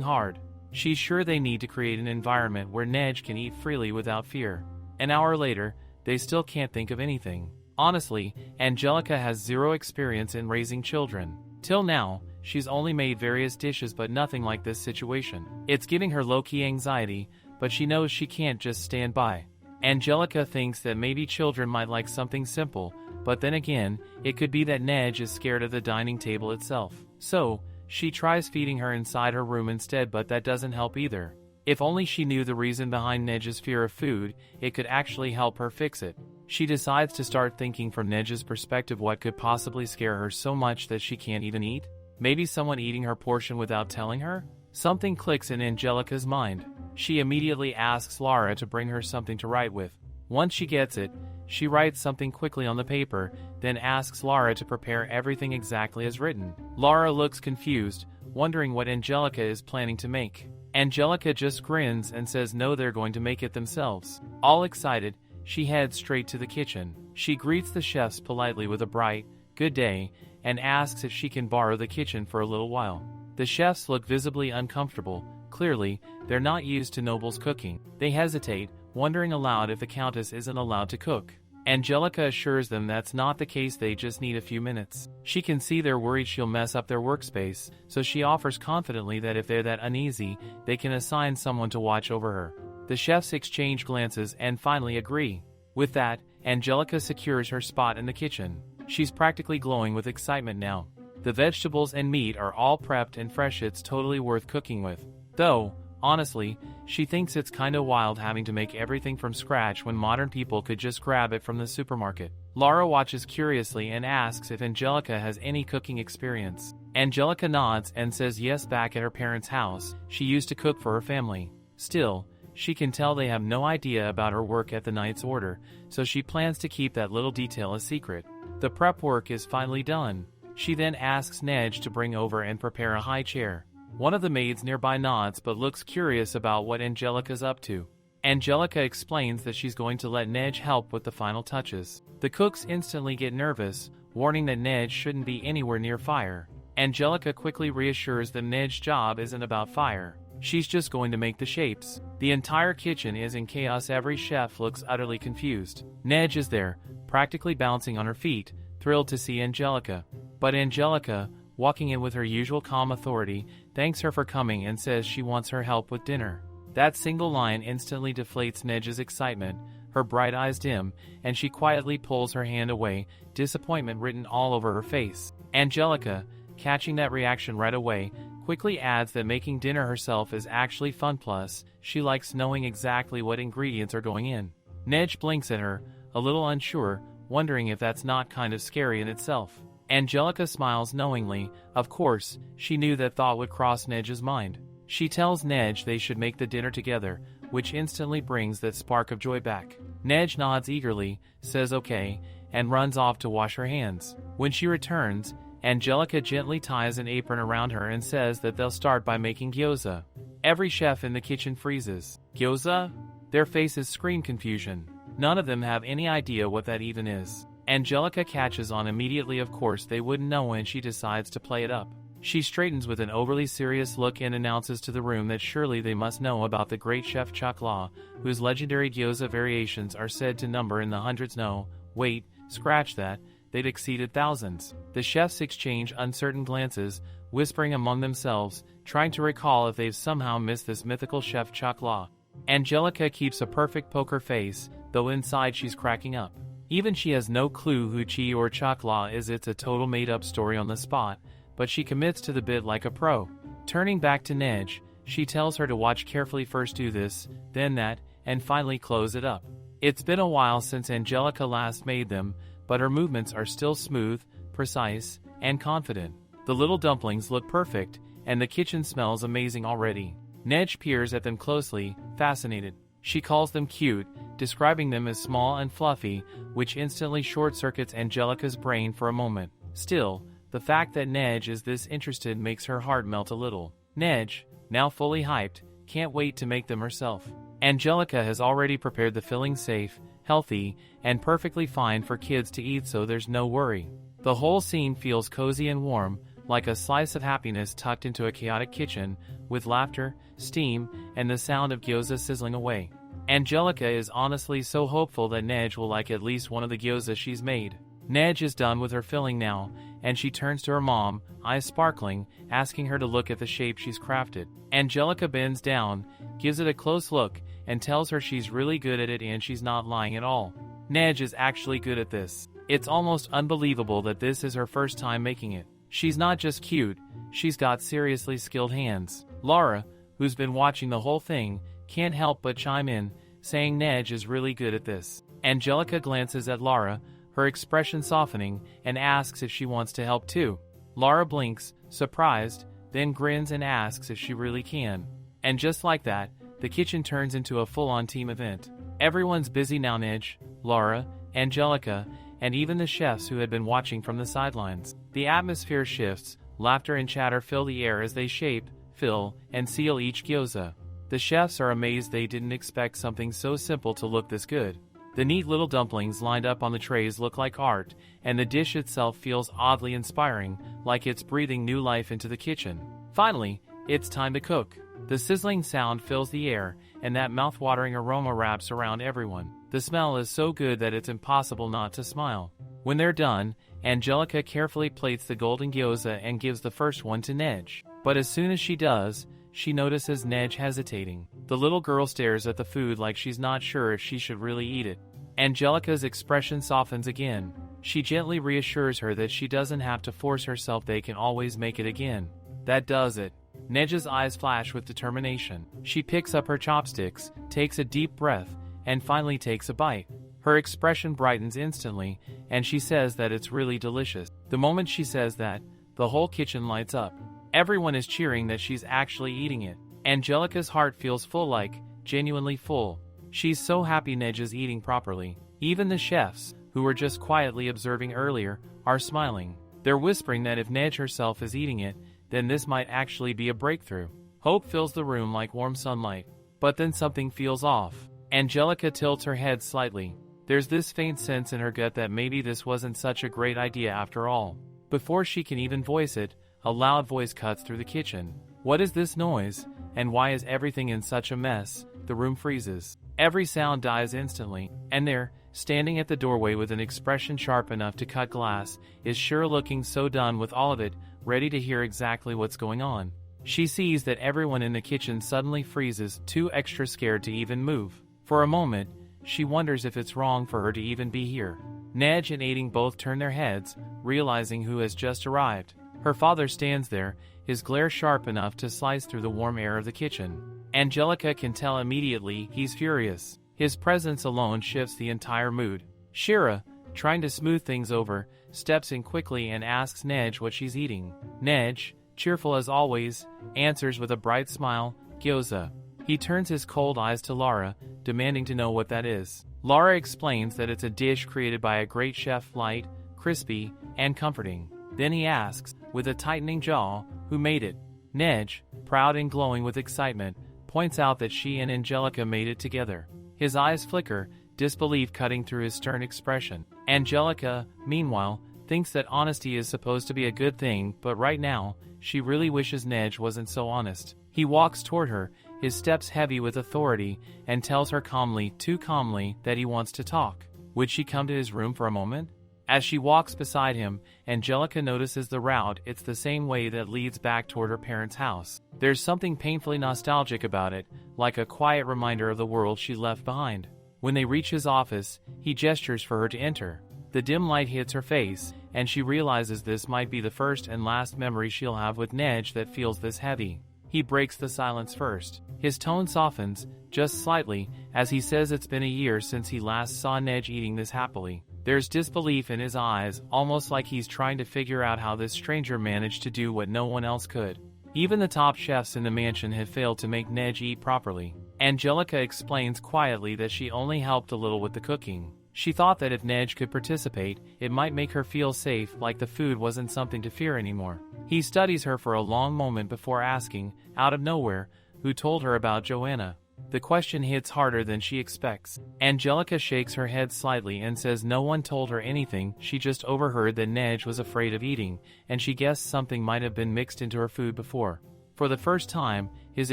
hard. She's sure they need to create an environment where Neige can eat freely without fear. An hour later, they still can't think of anything. Honestly, Angelica has zero experience in raising children. Till now, she's only made various dishes but nothing like this situation. It's giving her low-key anxiety, but she knows she can't just stand by. Angelica thinks that maybe children might like something simple, but then again, it could be that Neige is scared of the dining table itself. So, she tries feeding her inside her room instead, but that doesn't help either. If only she knew the reason behind Neige's fear of food, it could actually help her fix it. She decides to start thinking from Neige's perspective what could possibly scare her so much that she can't even eat. Maybe someone eating her portion without telling her? Something clicks in Angelica's mind. She immediately asks Lara to bring her something to write with. Once she gets it, she writes something quickly on the paper, then asks Lara to prepare everything exactly as written. Lara looks confused, wondering what Angelica is planning to make. Angelica just grins and says no, they're going to make it themselves. All excited, she heads straight to the kitchen. She greets the chefs politely with a bright, "Good day," and asks if she can borrow the kitchen for a little while. The chefs look visibly uncomfortable. Clearly, they're not used to nobles cooking. They hesitate, wondering aloud if the Countess isn't allowed to cook. Angelica assures them that's not the case, they just need a few minutes. She can see they're worried she'll mess up their workspace, so she offers confidently that if they're that uneasy, they can assign someone to watch over her. The chefs exchange glances and finally agree. With that, Angelica secures her spot in the kitchen. She's practically glowing with excitement now. The vegetables and meat are all prepped and fresh, it's totally worth cooking with. Though, honestly, she thinks it's kinda wild having to make everything from scratch when modern people could just grab it from the supermarket. Lara watches curiously and asks if Angelica has any cooking experience. Angelica nods and says yes, back at her parents' house, she used to cook for her family. Still, she can tell they have no idea about her work at the Knight's Order, so she plans to keep that little detail a secret. The prep work is finally done. She then asks Neige to bring over and prepare a high chair. One of the maids nearby nods but looks curious about what Angelica's up to. Angelica explains that she's going to let Neige help with the final touches. The cooks instantly get nervous, warning that Neige shouldn't be anywhere near fire. Angelica quickly reassures them Neige's job isn't about fire. She's just going to make the shapes. The entire kitchen is in chaos, every chef looks utterly confused. Neige is there, practically bouncing on her feet, thrilled to see Angelica. But Angelica, walking in with her usual calm authority, thanks her for coming and says she wants her help with dinner. That single line instantly deflates Neige's excitement, her bright eyes dim, and she quietly pulls her hand away, disappointment written all over her face. Angelica, catching that reaction right away, quickly adds that making dinner herself is actually fun, plus, she likes knowing exactly what ingredients are going in. Neige blinks at her, a little unsure, wondering if that's not kind of scary in itself. Angelica smiles knowingly. Of course, she knew that thought would cross Neige's mind. She tells Neige they should make the dinner together, which instantly brings that spark of joy back. Neige nods eagerly, says okay, and runs off to wash her hands. When she returns, Angelica gently ties an apron around her and says that they'll start by making gyoza. Every chef in the kitchen freezes. Gyoza? Their faces scream confusion. None of them have any idea what that even is. Angelica catches on immediately, of course they wouldn't know, and she decides to play it up. She straightens with an overly serious look and announces to the room that surely they must know about the great chef Chakla, whose legendary gyoza variations are said to number in the hundreds. No, wait, scratch that, they'd exceeded thousands. The chefs exchange uncertain glances, whispering among themselves, trying to recall if they've somehow missed this mythical chef Chakla. Angelica keeps a perfect poker face, though inside she's cracking up. Even she has no clue who Chi or Chakla is, it's a total made-up story on the spot, but she commits to the bit like a pro. Turning back to Neige, she tells her to watch carefully, first do this, then that, and finally close it up. It's been a while since Angelica last made them, but her movements are still smooth, precise, and confident. The little dumplings look perfect, and the kitchen smells amazing already. Neige peers at them closely, fascinated. She calls them cute, describing them as small and fluffy, which instantly short-circuits Angelica's brain for a moment. Still, The fact that Neige is this interested makes her heart melt a little. Neige, now fully hyped, can't wait to make them herself. Angelica has already prepared the filling safe, healthy, and perfectly fine for kids to eat, so there's no worry. The whole scene feels cozy and warm, like a slice of happiness tucked into a chaotic kitchen, with laughter, steam, and the sound of gyoza sizzling away. Angelica is honestly so hopeful that Neige will like at least one of the gyoza she's made. Neige is done with her filling now, and she turns to her mom, eyes sparkling, asking her to look at the shape she's crafted. Angelica bends down, gives it a close look, and tells her she's really good at it and she's not lying at all. Neige is actually good at this. It's almost unbelievable that this is her first time making it. She's not just cute, she's got seriously skilled hands. Laura, who's been watching the whole thing, can't help but chime in, saying Neige is really good at this. Angelica glances at Laura, her expression softening, and asks if she wants to help too. Laura blinks, surprised, then grins and asks if she really can. And just like that, the kitchen turns into a full-on team event. Everyone's busy now: Neige, Laura, Angelica, and even the chefs who had been watching from the sidelines. The atmosphere shifts, laughter and chatter fill the air as they shape, fill, and seal each gyoza. The chefs are amazed; they didn't expect something so simple to look this good. The neat little dumplings lined up on the trays look like art, and the dish itself feels oddly inspiring, like it's breathing new life into the kitchen. Finally, it's time to cook. The sizzling sound fills the air, and that mouth-watering aroma wraps around everyone. The smell is so good that it's impossible not to smile. When they're done, Angelica carefully plates the golden gyoza and gives the first one to Neige. But as soon as she does, she notices Neige hesitating. The little girl stares at the food like she's not sure if she should really eat it. Angelica's expression softens again. She gently reassures her that she doesn't have to force herself; they can always make it again. That does it. Neige's eyes flash with determination. She picks up her chopsticks, takes a deep breath, and finally takes a bite. Her expression brightens instantly, and she says that it's really delicious. The moment she says that, the whole kitchen lights up. Everyone is cheering that she's actually eating it. Angelica's heart feels full, like genuinely full. She's so happy Neige is eating properly. Even the chefs, who were just quietly observing earlier, are smiling. They're whispering that if Neige herself is eating it, then this might actually be a breakthrough. Hope fills the room like warm sunlight. But then something feels off. Angelica tilts her head slightly. There's this faint sense in her gut that maybe this wasn't such a great idea after all. Before she can even voice it, a loud voice cuts through the kitchen. What is this noise? And why is everything in such a mess? The room freezes. Every sound dies instantly, and there, standing at the doorway with an expression sharp enough to cut glass, is Shira, looking so done with all of it, ready to hear exactly what's going on. She sees that everyone in the kitchen suddenly freezes, too extra scared to even move. For a moment, she wonders if it's wrong for her to even be here. Neige and Aiding both turn their heads, realizing who has just arrived. Her father stands there, his glare sharp enough to slice through the warm air of the kitchen. Angelica can tell immediately he's furious. His presence alone shifts the entire mood. Shira, trying to smooth things over, steps in quickly and asks Neige what she's eating. Neige, cheerful as always, answers with a bright smile, "Gyoza." He turns his cold eyes to Laura, demanding to know what that is. Laura explains that it's a dish created by a great chef, light, crispy, and comforting. Then he asks, with a tightening jaw, who made it. Neige, proud and glowing with excitement, points out that she and Angelica made it together. His eyes flicker, disbelief cutting through his stern expression. Angelica, meanwhile, thinks that honesty is supposed to be a good thing, but right now, she really wishes Neige wasn't so honest. He walks toward her, his steps heavy with authority, and tells her calmly, too calmly, that he wants to talk. Would she come to his room for a moment? As she walks beside him, Angelica notices the route. It's the same way that leads back toward her parents' house. There's something painfully nostalgic about it, like a quiet reminder of the world she left behind. When they reach his office, he gestures for her to enter. The dim light hits her face, and she realizes this might be the first and last memory she'll have with Neige that feels this heavy. He breaks the silence first. His tone softens, just slightly, as he says it's been a year since he last saw Neige eating this happily. There's disbelief in his eyes, almost like he's trying to figure out how this stranger managed to do what no one else could. Even the top chefs in the mansion had failed to make Neige eat properly. Angelica explains quietly that she only helped a little with the cooking. She thought that if Neige could participate, it might make her feel safe, like the food wasn't something to fear anymore. He studies her for a long moment before asking, out of nowhere, who told her about Joanna. The question hits harder than she expects. Angelica shakes her head slightly and says no one told her anything. She just overheard that Neige was afraid of eating, and she guessed something might have been mixed into her food before. For the first time, his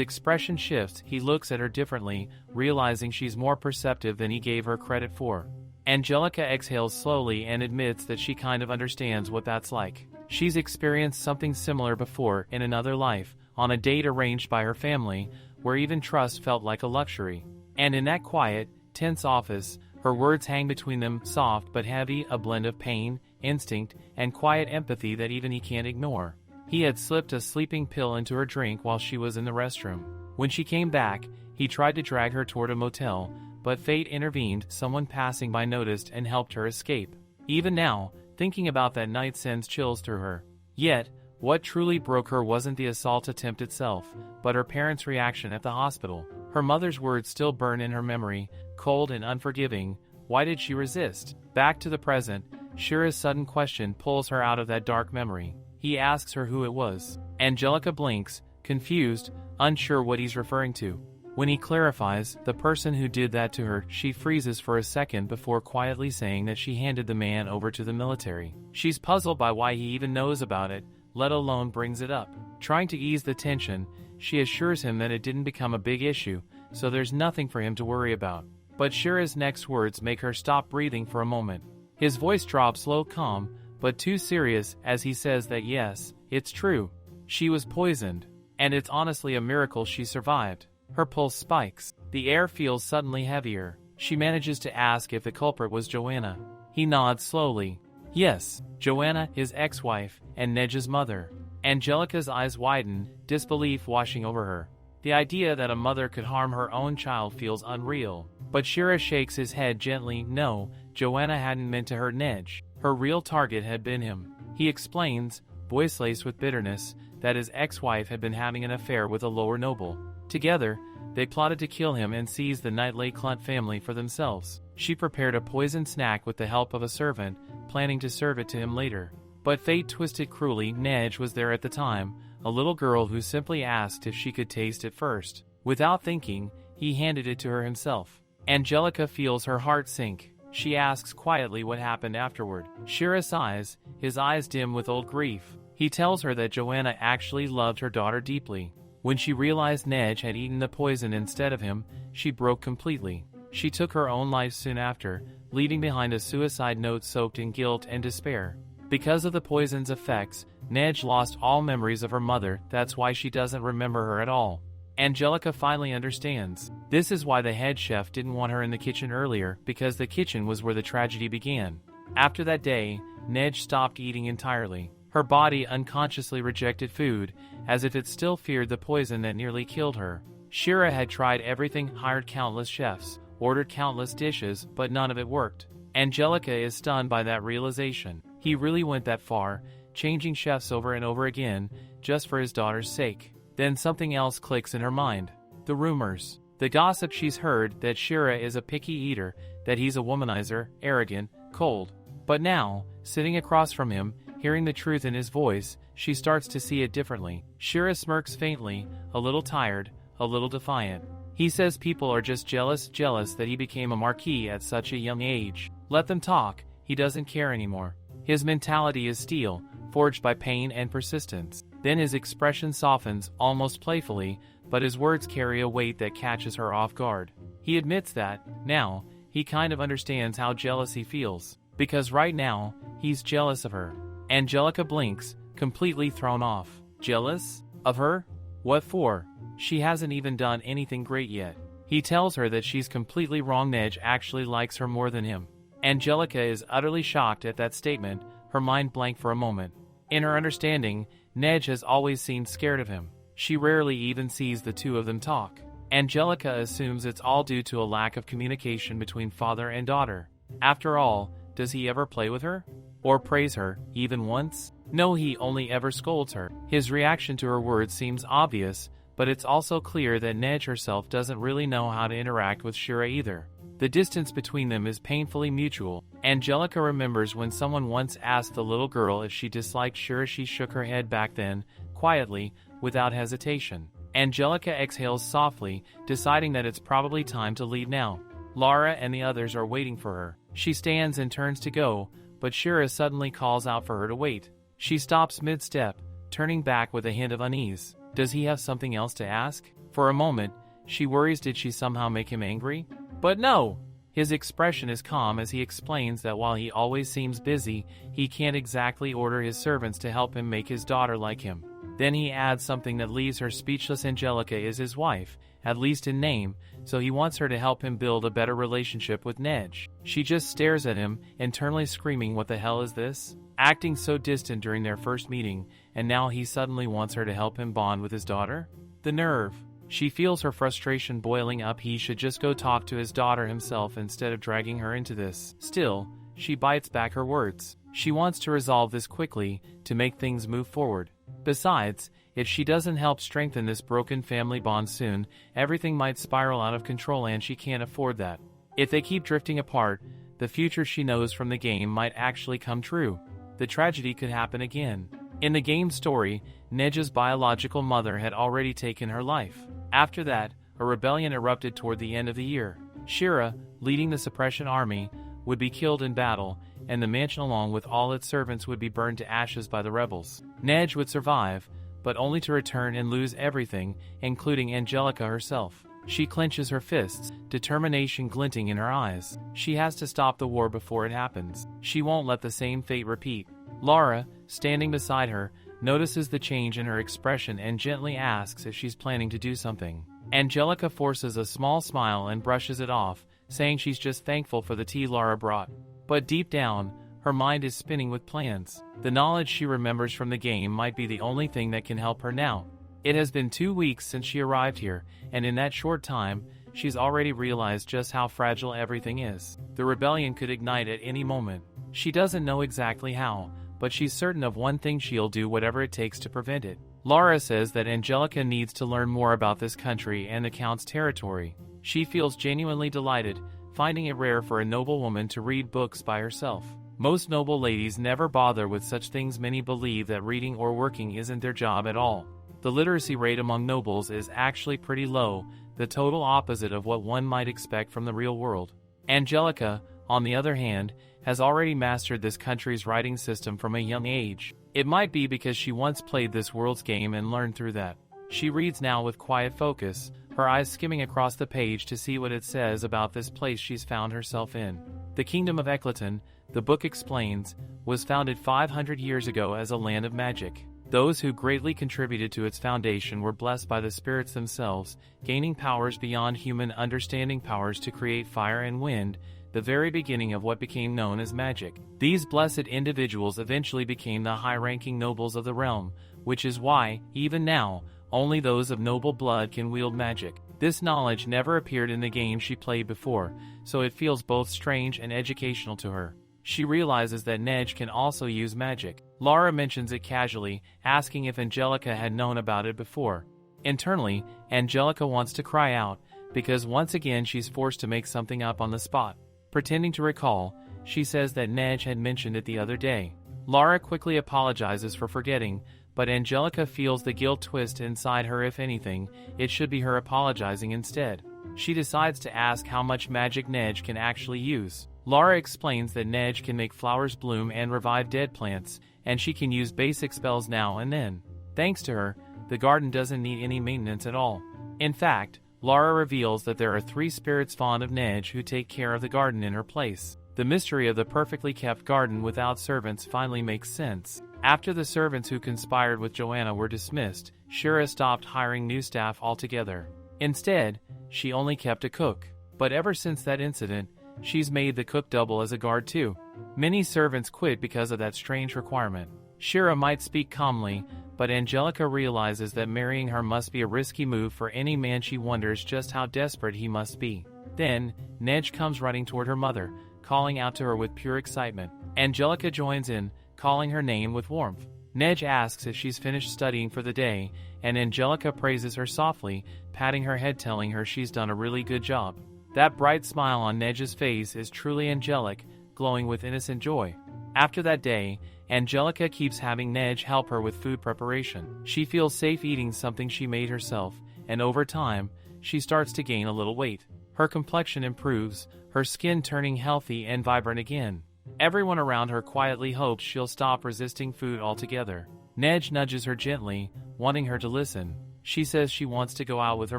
expression shifts. He looks at her differently, realizing she's more perceptive than he gave her credit for. Angelica exhales slowly and admits that she kind of understands what that's like. She's experienced something similar before in another life, on a date arranged by her family, where even trust felt like a luxury. And in that quiet, tense office, her words hang between them, soft but heavy, a blend of pain, instinct, and quiet empathy that even he can't ignore. He had slipped a sleeping pill into her drink while she was in the restroom. When she came back, he tried to drag her toward a motel, but fate intervened. Someone passing by noticed and helped her escape. Even now, thinking about that night sends chills through her. Yet, what truly broke her wasn't the assault attempt itself, but her parents' reaction at the hospital. Her mother's words still burn in her memory, cold and unforgiving. Why did she resist? Back to the present, Shira's sudden question pulls her out of that dark memory. He asks her who it was. Angelica blinks, confused, unsure what he's referring to. When he clarifies, the person who did that to her, she freezes for a second before quietly saying that she handed the man over to the military. She's puzzled by why he even knows about it, let alone brings it up. Trying to ease the tension, she assures him that it didn't become a big issue, so there's nothing for him to worry about. But Shira's next words make her stop breathing for a moment. His voice drops low, calm, but too serious as he says that yes, it's true. She was poisoned, and it's honestly a miracle she survived. Her pulse spikes. The air feels suddenly heavier. She manages to ask if the culprit was Joanna. He nods slowly. Yes, Joanna, his ex-wife, and Neige's mother. Angelica's eyes widen, disbelief washing over her. The idea that a mother could harm her own child feels unreal. But Shira shakes his head gently. No, Joanna hadn't meant to hurt Neige. Her real target had been him. He explains, voice laced with bitterness, that his ex-wife had been having an affair with a lower noble. Together, they plotted to kill him and seize the Knightley Clunt family for themselves. She prepared a poisoned snack with the help of a servant, planning to serve it to him later. But fate twisted cruelly. Neige was there at the time, a little girl who simply asked if she could taste it first. Without thinking, he handed it to her himself. Angelica feels her heart sink. She asks quietly what happened afterward. Shira sighs, his eyes dim with old grief. He tells her that Joanna actually loved her daughter deeply. When she realized Neige had eaten the poison instead of him, she broke completely. She took her own life soon after, leaving behind a suicide note soaked in guilt and despair. Because of the poison's effects, Neige lost all memories of her mother. That's why she doesn't remember her at all. Angelica finally understands. This is why the head chef didn't want her in the kitchen earlier, because the kitchen was where the tragedy began. After that day, Neige stopped eating entirely. Her body unconsciously rejected food, as if it still feared the poison that nearly killed her. Shira had tried everything, hired countless chefs, ordered countless dishes, but none of it worked. Angelica is stunned by that realization. He really went that far, changing chefs over and over again, just for his daughter's sake. Then something else clicks in her mind. The rumors. The gossip she's heard that Shira is a picky eater, that he's a womanizer, arrogant, cold. But now, sitting across from him, hearing the truth in his voice, she starts to see it differently. Shira smirks faintly, a little tired, a little defiant. He says people are just jealous that he became a marquis at such a young age. Let them talk, he doesn't care anymore. His mentality is steel, forged by pain and persistence. Then his expression softens, almost playfully, but his words carry a weight that catches her off guard. He admits that, now, he kind of understands how jealous he feels. Because right now, he's jealous of her. Angelica blinks, completely thrown off. Jealous? Of her? What for? She hasn't even done anything great yet. He tells her that she's completely wrong. Neige actually likes her more than him. Angelica is utterly shocked at that statement, her mind blank for a moment. In her understanding, Neige has always seemed scared of him. She rarely even sees the two of them talk. Angelica assumes it's all due to a lack of communication between father and daughter. After all, does he ever play with her? Or praise her, even once? No, he only ever scolds her. His reaction to her words seems obvious, but it's also clear that Neige herself doesn't really know how to interact with Shira either. The distance between them is painfully mutual. Angelica remembers when someone once asked the little girl if she disliked Shira. She shook her head back then, quietly, without hesitation. Angelica exhales softly, deciding that it's probably time to leave now. Lara and the others are waiting for her. She stands and turns to go, but Shira suddenly calls out for her to wait. She stops mid-step, turning back with a hint of unease. Does he have something else to ask? For a moment, she worries, did she somehow make him angry? But no! His expression is calm as he explains that while he always seems busy, he can't exactly order his servants to help him make his daughter like him. Then he adds something that leaves her speechless. Angelica is his wife, at least in name, so he wants her to help him build a better relationship with Neige. She just stares at him, internally screaming, what the hell is this? Acting so distant during their first meeting, and now he suddenly wants her to help him bond with his daughter? The nerve. She feels her frustration boiling up. He should just go talk to his daughter himself instead of dragging her into this. Still, she bites back her words. She wants to resolve this quickly, to make things move forward. Besides, if she doesn't help strengthen this broken family bond soon, everything might spiral out of control and she can't afford that. If they keep drifting apart, the future she knows from the game might actually come true. The tragedy could happen again. In the game story, Neige's biological mother had already taken her life. After that, a rebellion erupted toward the end of the year. Shira, leading the suppression army, would be killed in battle, and the mansion along with all its servants would be burned to ashes by the rebels. Neige would survive, but only to return and lose everything, including Angelica herself. She clenches her fists, determination glinting in her eyes. She has to stop the war before it happens. She won't let the same fate repeat. Lara, standing beside her, notices the change in her expression and gently asks if she's planning to do something. Angelica forces a small smile and brushes it off, saying she's just thankful for the tea Lara brought. But deep down, her mind is spinning with plans. The knowledge she remembers from the game might be the only thing that can help her now. It has been 2 weeks since she arrived here, and in that short time, she's already realized just how fragile everything is. The rebellion could ignite at any moment. She doesn't know exactly how, but she's certain of one thing: she'll do whatever it takes to prevent it. Lara says that Angelica needs to learn more about this country and the Count's territory. She feels genuinely delighted, finding it rare for a noble woman to read books by herself. Most noble ladies never bother with such things. Many believe that reading or working isn't their job at all. The literacy rate among nobles is actually pretty low, the total opposite of what one might expect from the real world. Angelica, on the other hand, has already mastered this country's writing system from a young age. It might be because she once played this world's game and learned through that. She reads now with quiet focus, her eyes skimming across the page to see what it says about this place she's found herself in. The Kingdom of Eclaton, the book explains, was founded 500 years ago as a land of magic. Those who greatly contributed to its foundation were blessed by the spirits themselves, gaining powers beyond human understanding, powers to create fire and wind, the very beginning of what became known as magic. These blessed individuals eventually became the high-ranking nobles of the realm, which is why, even now, only those of noble blood can wield magic. This knowledge never appeared in the game she played before, so it feels both strange and educational to her. She realizes that Neige can also use magic. Lara mentions it casually, asking if Angelica had known about it before. Internally, Angelica wants to cry out, because once again she's forced to make something up on the spot. Pretending to recall, she says that Neige had mentioned it the other day. Lara quickly apologizes for forgetting, but Angelica feels the guilt twist inside her. If anything, it should be her apologizing instead. She decides to ask how much magic Neige can actually use. Lara explains that Neige can make flowers bloom and revive dead plants, and she can use basic spells now and then. Thanks to her, the garden doesn't need any maintenance at all. In fact, Lara reveals that there are 3 spirits fond of Neige who take care of the garden in her place. The mystery of the perfectly kept garden without servants finally makes sense. After the servants who conspired with Joanna were dismissed, Shira stopped hiring new staff altogether. Instead, she only kept a cook. But ever since that incident, she's made the cook double as a guard too. Many servants quit because of that strange requirement. Shira might speak calmly, but Angelica realizes that marrying her must be a risky move for any man. She wonders just how desperate he must be. Then, Neige comes running toward her mother, calling out to her with pure excitement. Angelica joins in, calling her name with warmth. Neige asks if she's finished studying for the day, and Angelica praises her softly, patting her head, telling her she's done a really good job. That bright smile on Neige's face is truly angelic, glowing with innocent joy. After that day, Angelica keeps having Neige help her with food preparation. She feels safe eating something she made herself, and over time, she starts to gain a little weight. Her complexion improves, her skin turning healthy and vibrant again. Everyone around her quietly hopes she'll stop resisting food altogether. Neige nudges her gently, wanting her to listen. She says she wants to go out with her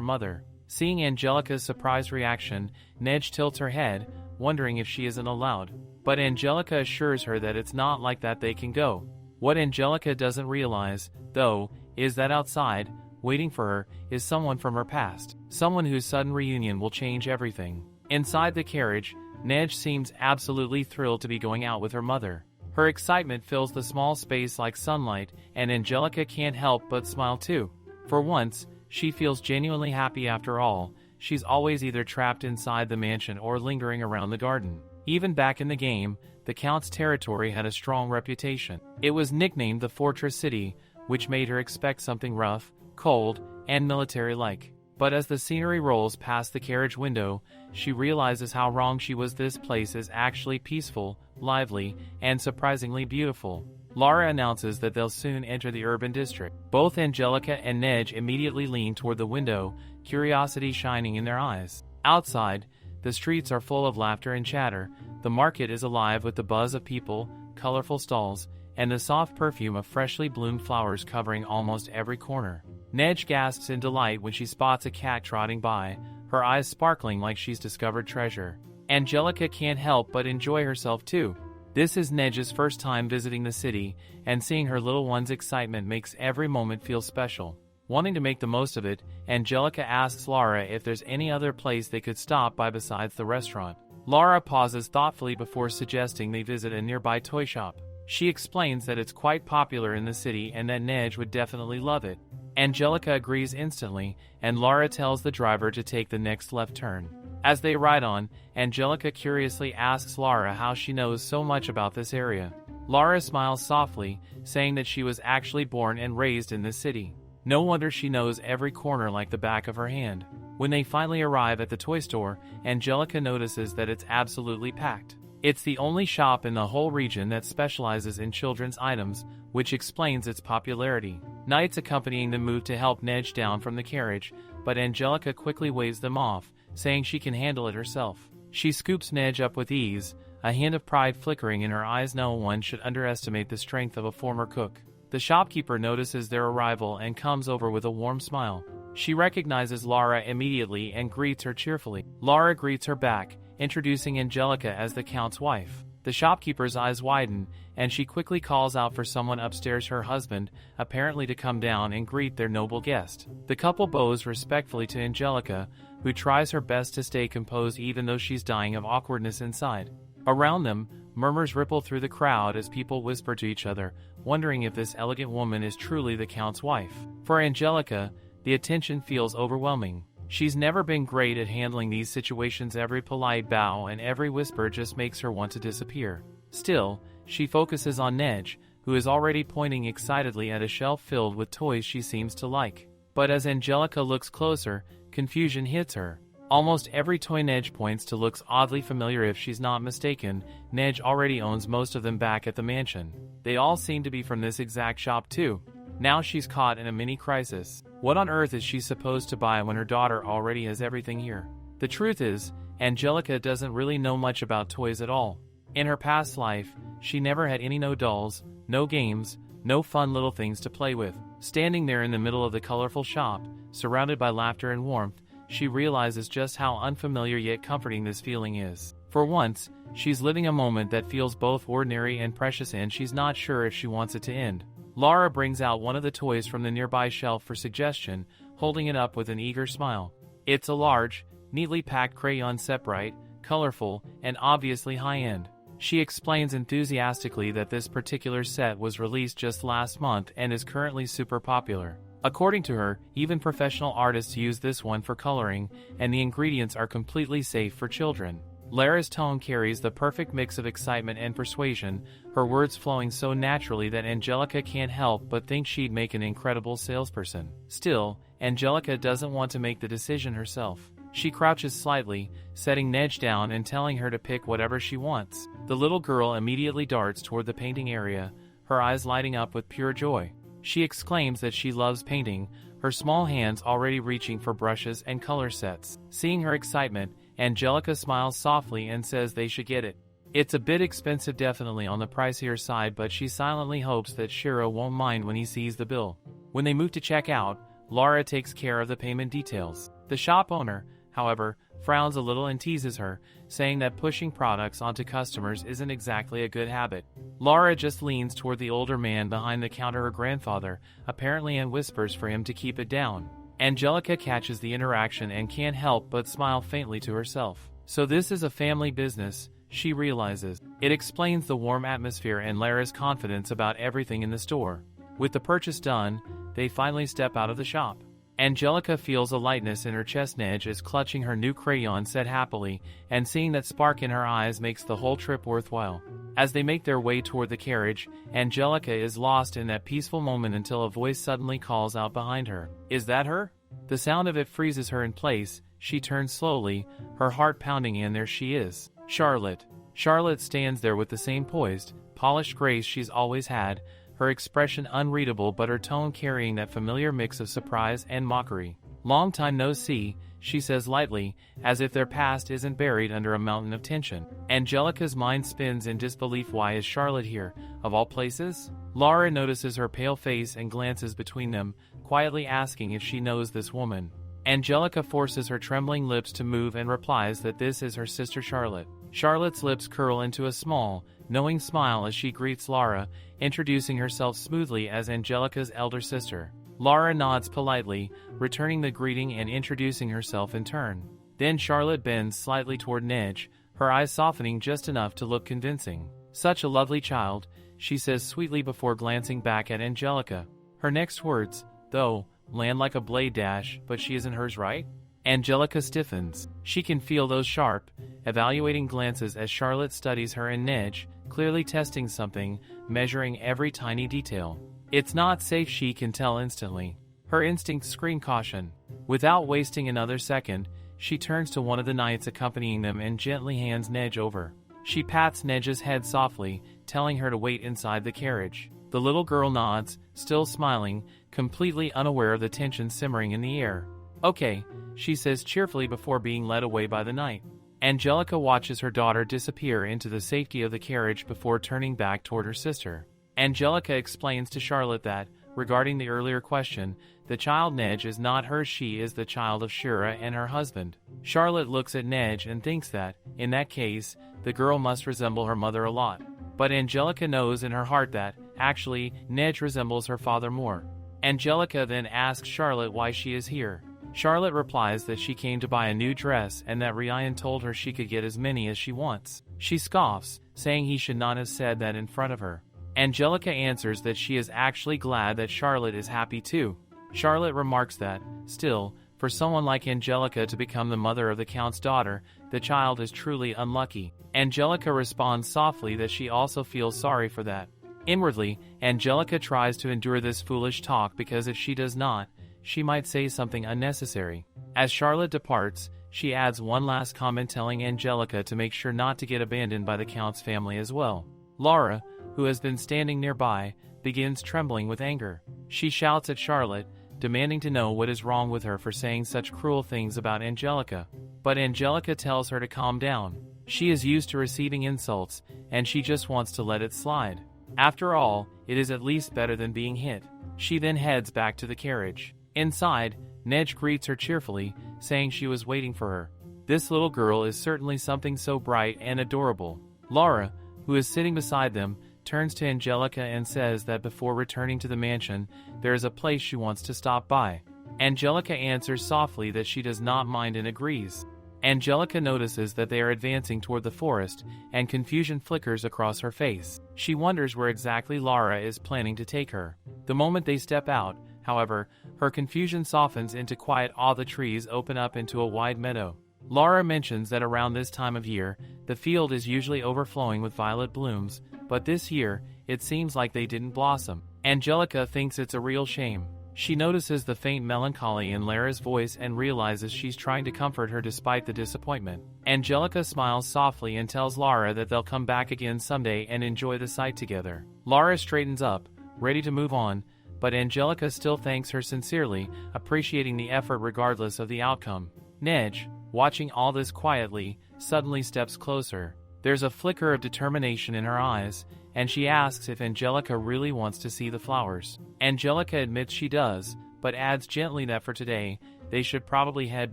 mother. Seeing Angelica's surprised reaction, Neige tilts her head, wondering if she isn't allowed. But Angelica assures her that it's not like that they can go. What Angelica doesn't realize, though, is that outside, waiting for her, is someone from her past. Someone whose sudden reunion will change everything. Inside the carriage, Neige seems absolutely thrilled to be going out with her mother. Her excitement fills the small space like sunlight, and Angelica can't help but smile too. For once, she feels genuinely happy after all. She's always either trapped inside the mansion or lingering around the garden. Even back in the game, the Count's territory had a strong reputation. It was nicknamed the Fortress City, which made her expect something rough, cold, and military-like. But as the scenery rolls past the carriage window, she realizes how wrong she was. This place is actually peaceful, lively, and surprisingly beautiful. Lara announces that they'll soon enter the urban district. Both Angelica and Neige immediately lean toward the window, curiosity shining in their eyes. Outside, the streets are full of laughter and chatter. The market is alive with the buzz of people, colorful stalls, and the soft perfume of freshly bloomed flowers covering almost every corner. Neige gasps in delight when she spots a cat trotting by, her eyes sparkling like she's discovered treasure. Angelica can't help but enjoy herself too. This is Neige's first time visiting the city, and seeing her little one's excitement makes every moment feel special. Wanting to make the most of it, Angelica asks Lara if there's any other place they could stop by besides the restaurant. Lara pauses thoughtfully before suggesting they visit a nearby toy shop. She explains that it's quite popular in the city and that Neige would definitely love it. Angelica agrees instantly, and Lara tells the driver to take the next left turn. As they ride on, Angelica curiously asks Lara how she knows so much about this area. Lara smiles softly, saying that she was actually born and raised in this city. No wonder she knows every corner like the back of her hand. When they finally arrive at the toy store, Angelica notices that it's absolutely packed. It's the only shop in the whole region that specializes in children's items, which explains its popularity. Knights accompanying them move to help Neige down from the carriage, but Angelica quickly waves them off, saying she can handle it herself. She scoops Neige up with ease, a hint of pride flickering in her eyes. No one should underestimate the strength of a former cook. The shopkeeper notices their arrival and comes over with a warm smile. She recognizes Lara immediately and greets her cheerfully. Lara greets her back, introducing Angelica as the Count's wife. The shopkeeper's eyes widen, and she quickly calls out for someone upstairs, her husband, apparently to come down and greet their noble guest. The couple bows respectfully to Angelica, who tries her best to stay composed even though she's dying of awkwardness inside. Around them, murmurs ripple through the crowd as people whisper to each other, wondering if this elegant woman is truly the Count's wife. For Angelica, the attention feels overwhelming. She's never been great at handling these situations. Every polite bow and every whisper just makes her want to disappear. Still, she focuses on Neige, who is already pointing excitedly at a shelf filled with toys she seems to like. But as Angelica looks closer, confusion hits her. Almost every toy Neige points to looks oddly familiar. If she's not mistaken, Neige already owns most of them back at the mansion. They all seem to be from this exact shop too. Now she's caught in a mini crisis. What on earth is she supposed to buy when her daughter already has everything here? The truth is, Angelica doesn't really know much about toys at all. In her past life, she never had any dolls, no games, no fun little things to play with. Standing there in the middle of the colorful shop, surrounded by laughter and warmth, she realizes just how unfamiliar yet comforting this feeling is. For once, she's living a moment that feels both ordinary and precious, and she's not sure if she wants it to end. Lara brings out one of the toys from the nearby shelf for suggestion, holding it up with an eager smile. It's a large, neatly packed crayon set, bright, colorful, and obviously high-end. She explains enthusiastically that this particular set was released just last month and is currently super popular. According to her, even professional artists use this one for coloring, and the ingredients are completely safe for children. Lara's tone carries the perfect mix of excitement and persuasion, her words flowing so naturally that Angelica can't help but think she'd make an incredible salesperson. Still, Angelica doesn't want to make the decision herself. She crouches slightly, setting Neige down and telling her to pick whatever she wants. The little girl immediately darts toward the painting area, her eyes lighting up with pure joy. She exclaims that she loves painting, her small hands already reaching for brushes and color sets. Seeing her excitement, Angelica smiles softly and says they should get it. It's a bit expensive, definitely on the pricier side, but she silently hopes that Shiro won't mind when he sees the bill. When they move to check out, Laura takes care of the payment details. The shop owner, however, frowns a little and teases her, saying that pushing products onto customers isn't exactly a good habit. Laura just leans toward the older man behind the counter, her grandfather, apparently, and whispers for him to keep it down. Angelica catches the interaction and can't help but smile faintly to herself. So this is a family business, she realizes. It explains the warm atmosphere and Lara's confidence about everything in the store. With the purchase done, they finally step out of the shop. Angelica feels a lightness in her chest. Neige is clutching her new crayon set happily, and seeing that spark in her eyes makes the whole trip worthwhile. As they make their way toward the carriage, Angelica is lost in that peaceful moment until a voice suddenly calls out behind her. Is that her? The sound of it freezes her in place. She turns slowly, her heart pounding, and there she is. Charlotte. Charlotte stands there with the same poised, polished grace she's always had, her expression unreadable but her tone carrying that familiar mix of surprise and mockery. Long time no see, she says lightly, as if their past isn't buried under a mountain of tension. Angelica's mind spins in disbelief. Why is Charlotte here, of all places? Laura notices her pale face and glances between them, quietly asking if she knows this woman. Angelica forces her trembling lips to move and replies that this is her sister Charlotte. Charlotte's lips curl into a small, knowing smile as she greets Laura, introducing herself smoothly as Angelica's elder sister. Laura nods politely, returning the greeting and introducing herself in turn. Then Charlotte bends slightly toward Neige, her eyes softening just enough to look convincing. Such a lovely child, she says sweetly before glancing back at Angelica. Her next words, though, land like a blade dash, but she isn't hers, right? Angelica stiffens. She can feel those sharp, evaluating glances as Charlotte studies her and Neige, clearly testing something, measuring every tiny detail. It's not safe, she can tell instantly. Her instincts scream caution. Without wasting another second, she turns to one of the knights accompanying them and gently hands Neige over. She pats Neige's head softly, telling her to wait inside the carriage. The little girl nods, still smiling, completely unaware of the tension simmering in the air. Okay, she says cheerfully before being led away by the knight. Angelica watches her daughter disappear into the safety of the carriage before turning back toward her sister. Angelica explains to Charlotte that, regarding the earlier question, the child Neige is not hers, she is the child of Shira and her husband. Charlotte looks at Neige and thinks that, in that case, the girl must resemble her mother a lot. But Angelica knows in her heart that, actually, Neige resembles her father more. Angelica then asks Charlotte why she is here. Charlotte replies that she came to buy a new dress and that Ryan told her she could get as many as she wants. She scoffs, saying he should not have said that in front of her. Angelica answers that she is actually glad that Charlotte is happy too. Charlotte remarks that, still, for someone like Angelica to become the mother of the Count's daughter, the child is truly unlucky. Angelica responds softly that she also feels sorry for that. Inwardly, Angelica tries to endure this foolish talk because if she does not, she might say something unnecessary. As Charlotte departs, she adds one last comment telling Angelica to make sure not to get abandoned by the Count's family as well. Laura, who has been standing nearby, begins trembling with anger. She shouts at Charlotte, demanding to know what is wrong with her for saying such cruel things about Angelica. But Angelica tells her to calm down. She is used to receiving insults, and she just wants to let it slide. After all, it is at least better than being hit. She then heads back to the carriage. Inside, Neige greets her cheerfully, saying she was waiting for her. This little girl is certainly something so bright and adorable. Laura, who is sitting beside them, turns to Angelica and says that before returning to the mansion, there is a place she wants to stop by. Angelica answers softly that she does not mind and agrees. Angelica notices that they are advancing toward the forest, and confusion flickers across her face. She wonders where exactly Laura is planning to take her. The moment they step out, however, her confusion softens into quiet awe. The trees open up into a wide meadow. Laura mentions that around this time of year, the field is usually overflowing with violet blooms, but this year, it seems like they didn't blossom. Angelica thinks it's a real shame. She notices the faint melancholy in Lara's voice and realizes she's trying to comfort her despite the disappointment. Angelica smiles softly and tells Lara that they'll come back again someday and enjoy the sight together. Lara straightens up, ready to move on, but Angelica still thanks her sincerely, appreciating the effort regardless of the outcome. Neige, watching all this quietly, suddenly steps closer. There's a flicker of determination in her eyes, and she asks if Angelica really wants to see the flowers. Angelica admits she does, but adds gently that for today, they should probably head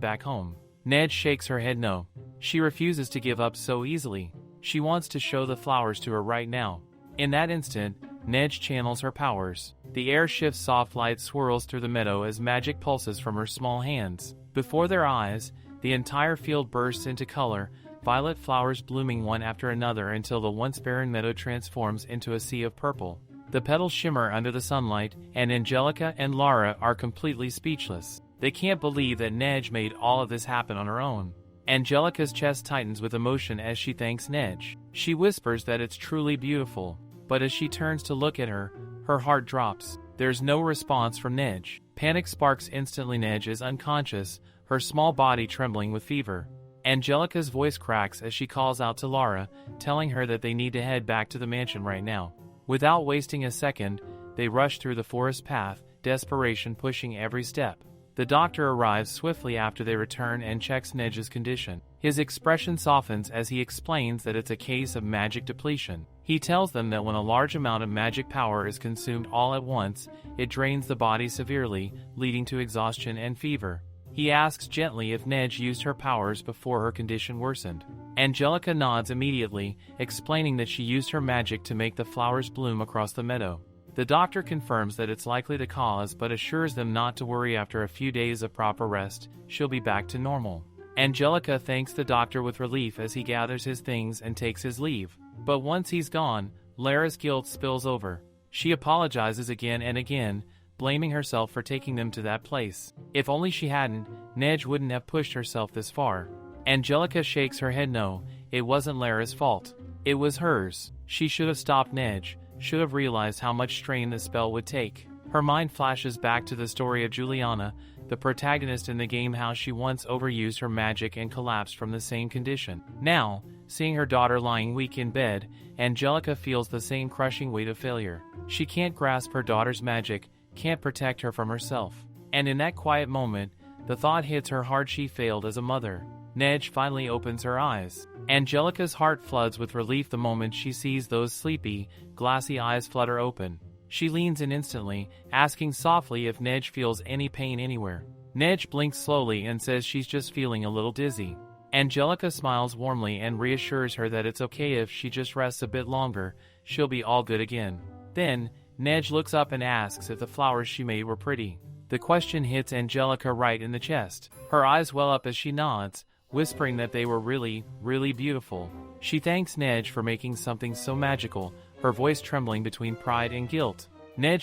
back home. Neige shakes her head no. She refuses to give up so easily. She wants to show the flowers to her right now. In that instant, Neige channels her powers. The air shifts, soft light swirls through the meadow as magic pulses from her small hands. Before their eyes, the entire field bursts into color, violet flowers blooming one after another until the once barren meadow transforms into a sea of purple. The petals shimmer under the sunlight, and Angelica and Lara are completely speechless. They can't believe that Neige made all of this happen on her own. Angelica's chest tightens with emotion as she thanks Neige. She whispers that it's truly beautiful, but as she turns to look at her, her heart drops. There's no response from Neige. Panic sparks instantly. Neige is unconscious, her small body trembling with fever. Angelica's voice cracks as she calls out to Lara, telling her that they need to head back to the mansion right now. Without wasting a second, they rush through the forest path, desperation pushing every step. The doctor arrives swiftly after they return and checks Neige's condition. His expression softens as he explains that it's a case of magic depletion. He tells them that when a large amount of magic power is consumed all at once, it drains the body severely, leading to exhaustion and fever. He asks gently if Neige used her powers before her condition worsened. Angelica nods immediately, explaining that she used her magic to make the flowers bloom across the meadow. The doctor confirms that it's likely to cause but assures them not to worry. After a few days of proper rest, she'll be back to normal. Angelica thanks the doctor with relief as he gathers his things and takes his leave. But once he's gone, Lara's guilt spills over. She apologizes again and again, blaming herself for taking them to that place. If only she hadn't, Neige wouldn't have pushed herself this far. Angelica shakes her head no, it wasn't Lara's fault. It was hers. She should have stopped Neige, should have realized how much strain the spell would take. Her mind flashes back to the story of Juliana, the protagonist in the game, how she once overused her magic and collapsed from the same condition. Now, seeing her daughter lying weak in bed, Angelica feels the same crushing weight of failure. She can't grasp her daughter's magic, can't protect her from herself. And in that quiet moment, the thought hits her hard she failed as a mother. Neige finally opens her eyes. Angelica's heart floods with relief the moment she sees those sleepy, glassy eyes flutter open. She leans in instantly, asking softly if Neige feels any pain anywhere. Neige blinks slowly and says she's just feeling a little dizzy. Angelica smiles warmly and reassures her that it's okay if she just rests a bit longer, she'll be all good again. Then, Neige looks up and asks if the flowers she made were pretty. The question hits Angelica right in the chest. Her eyes well up as she nods, whispering that they were really, really beautiful. She thanks Neige for making something so magical, her voice trembling between pride and guilt. Neige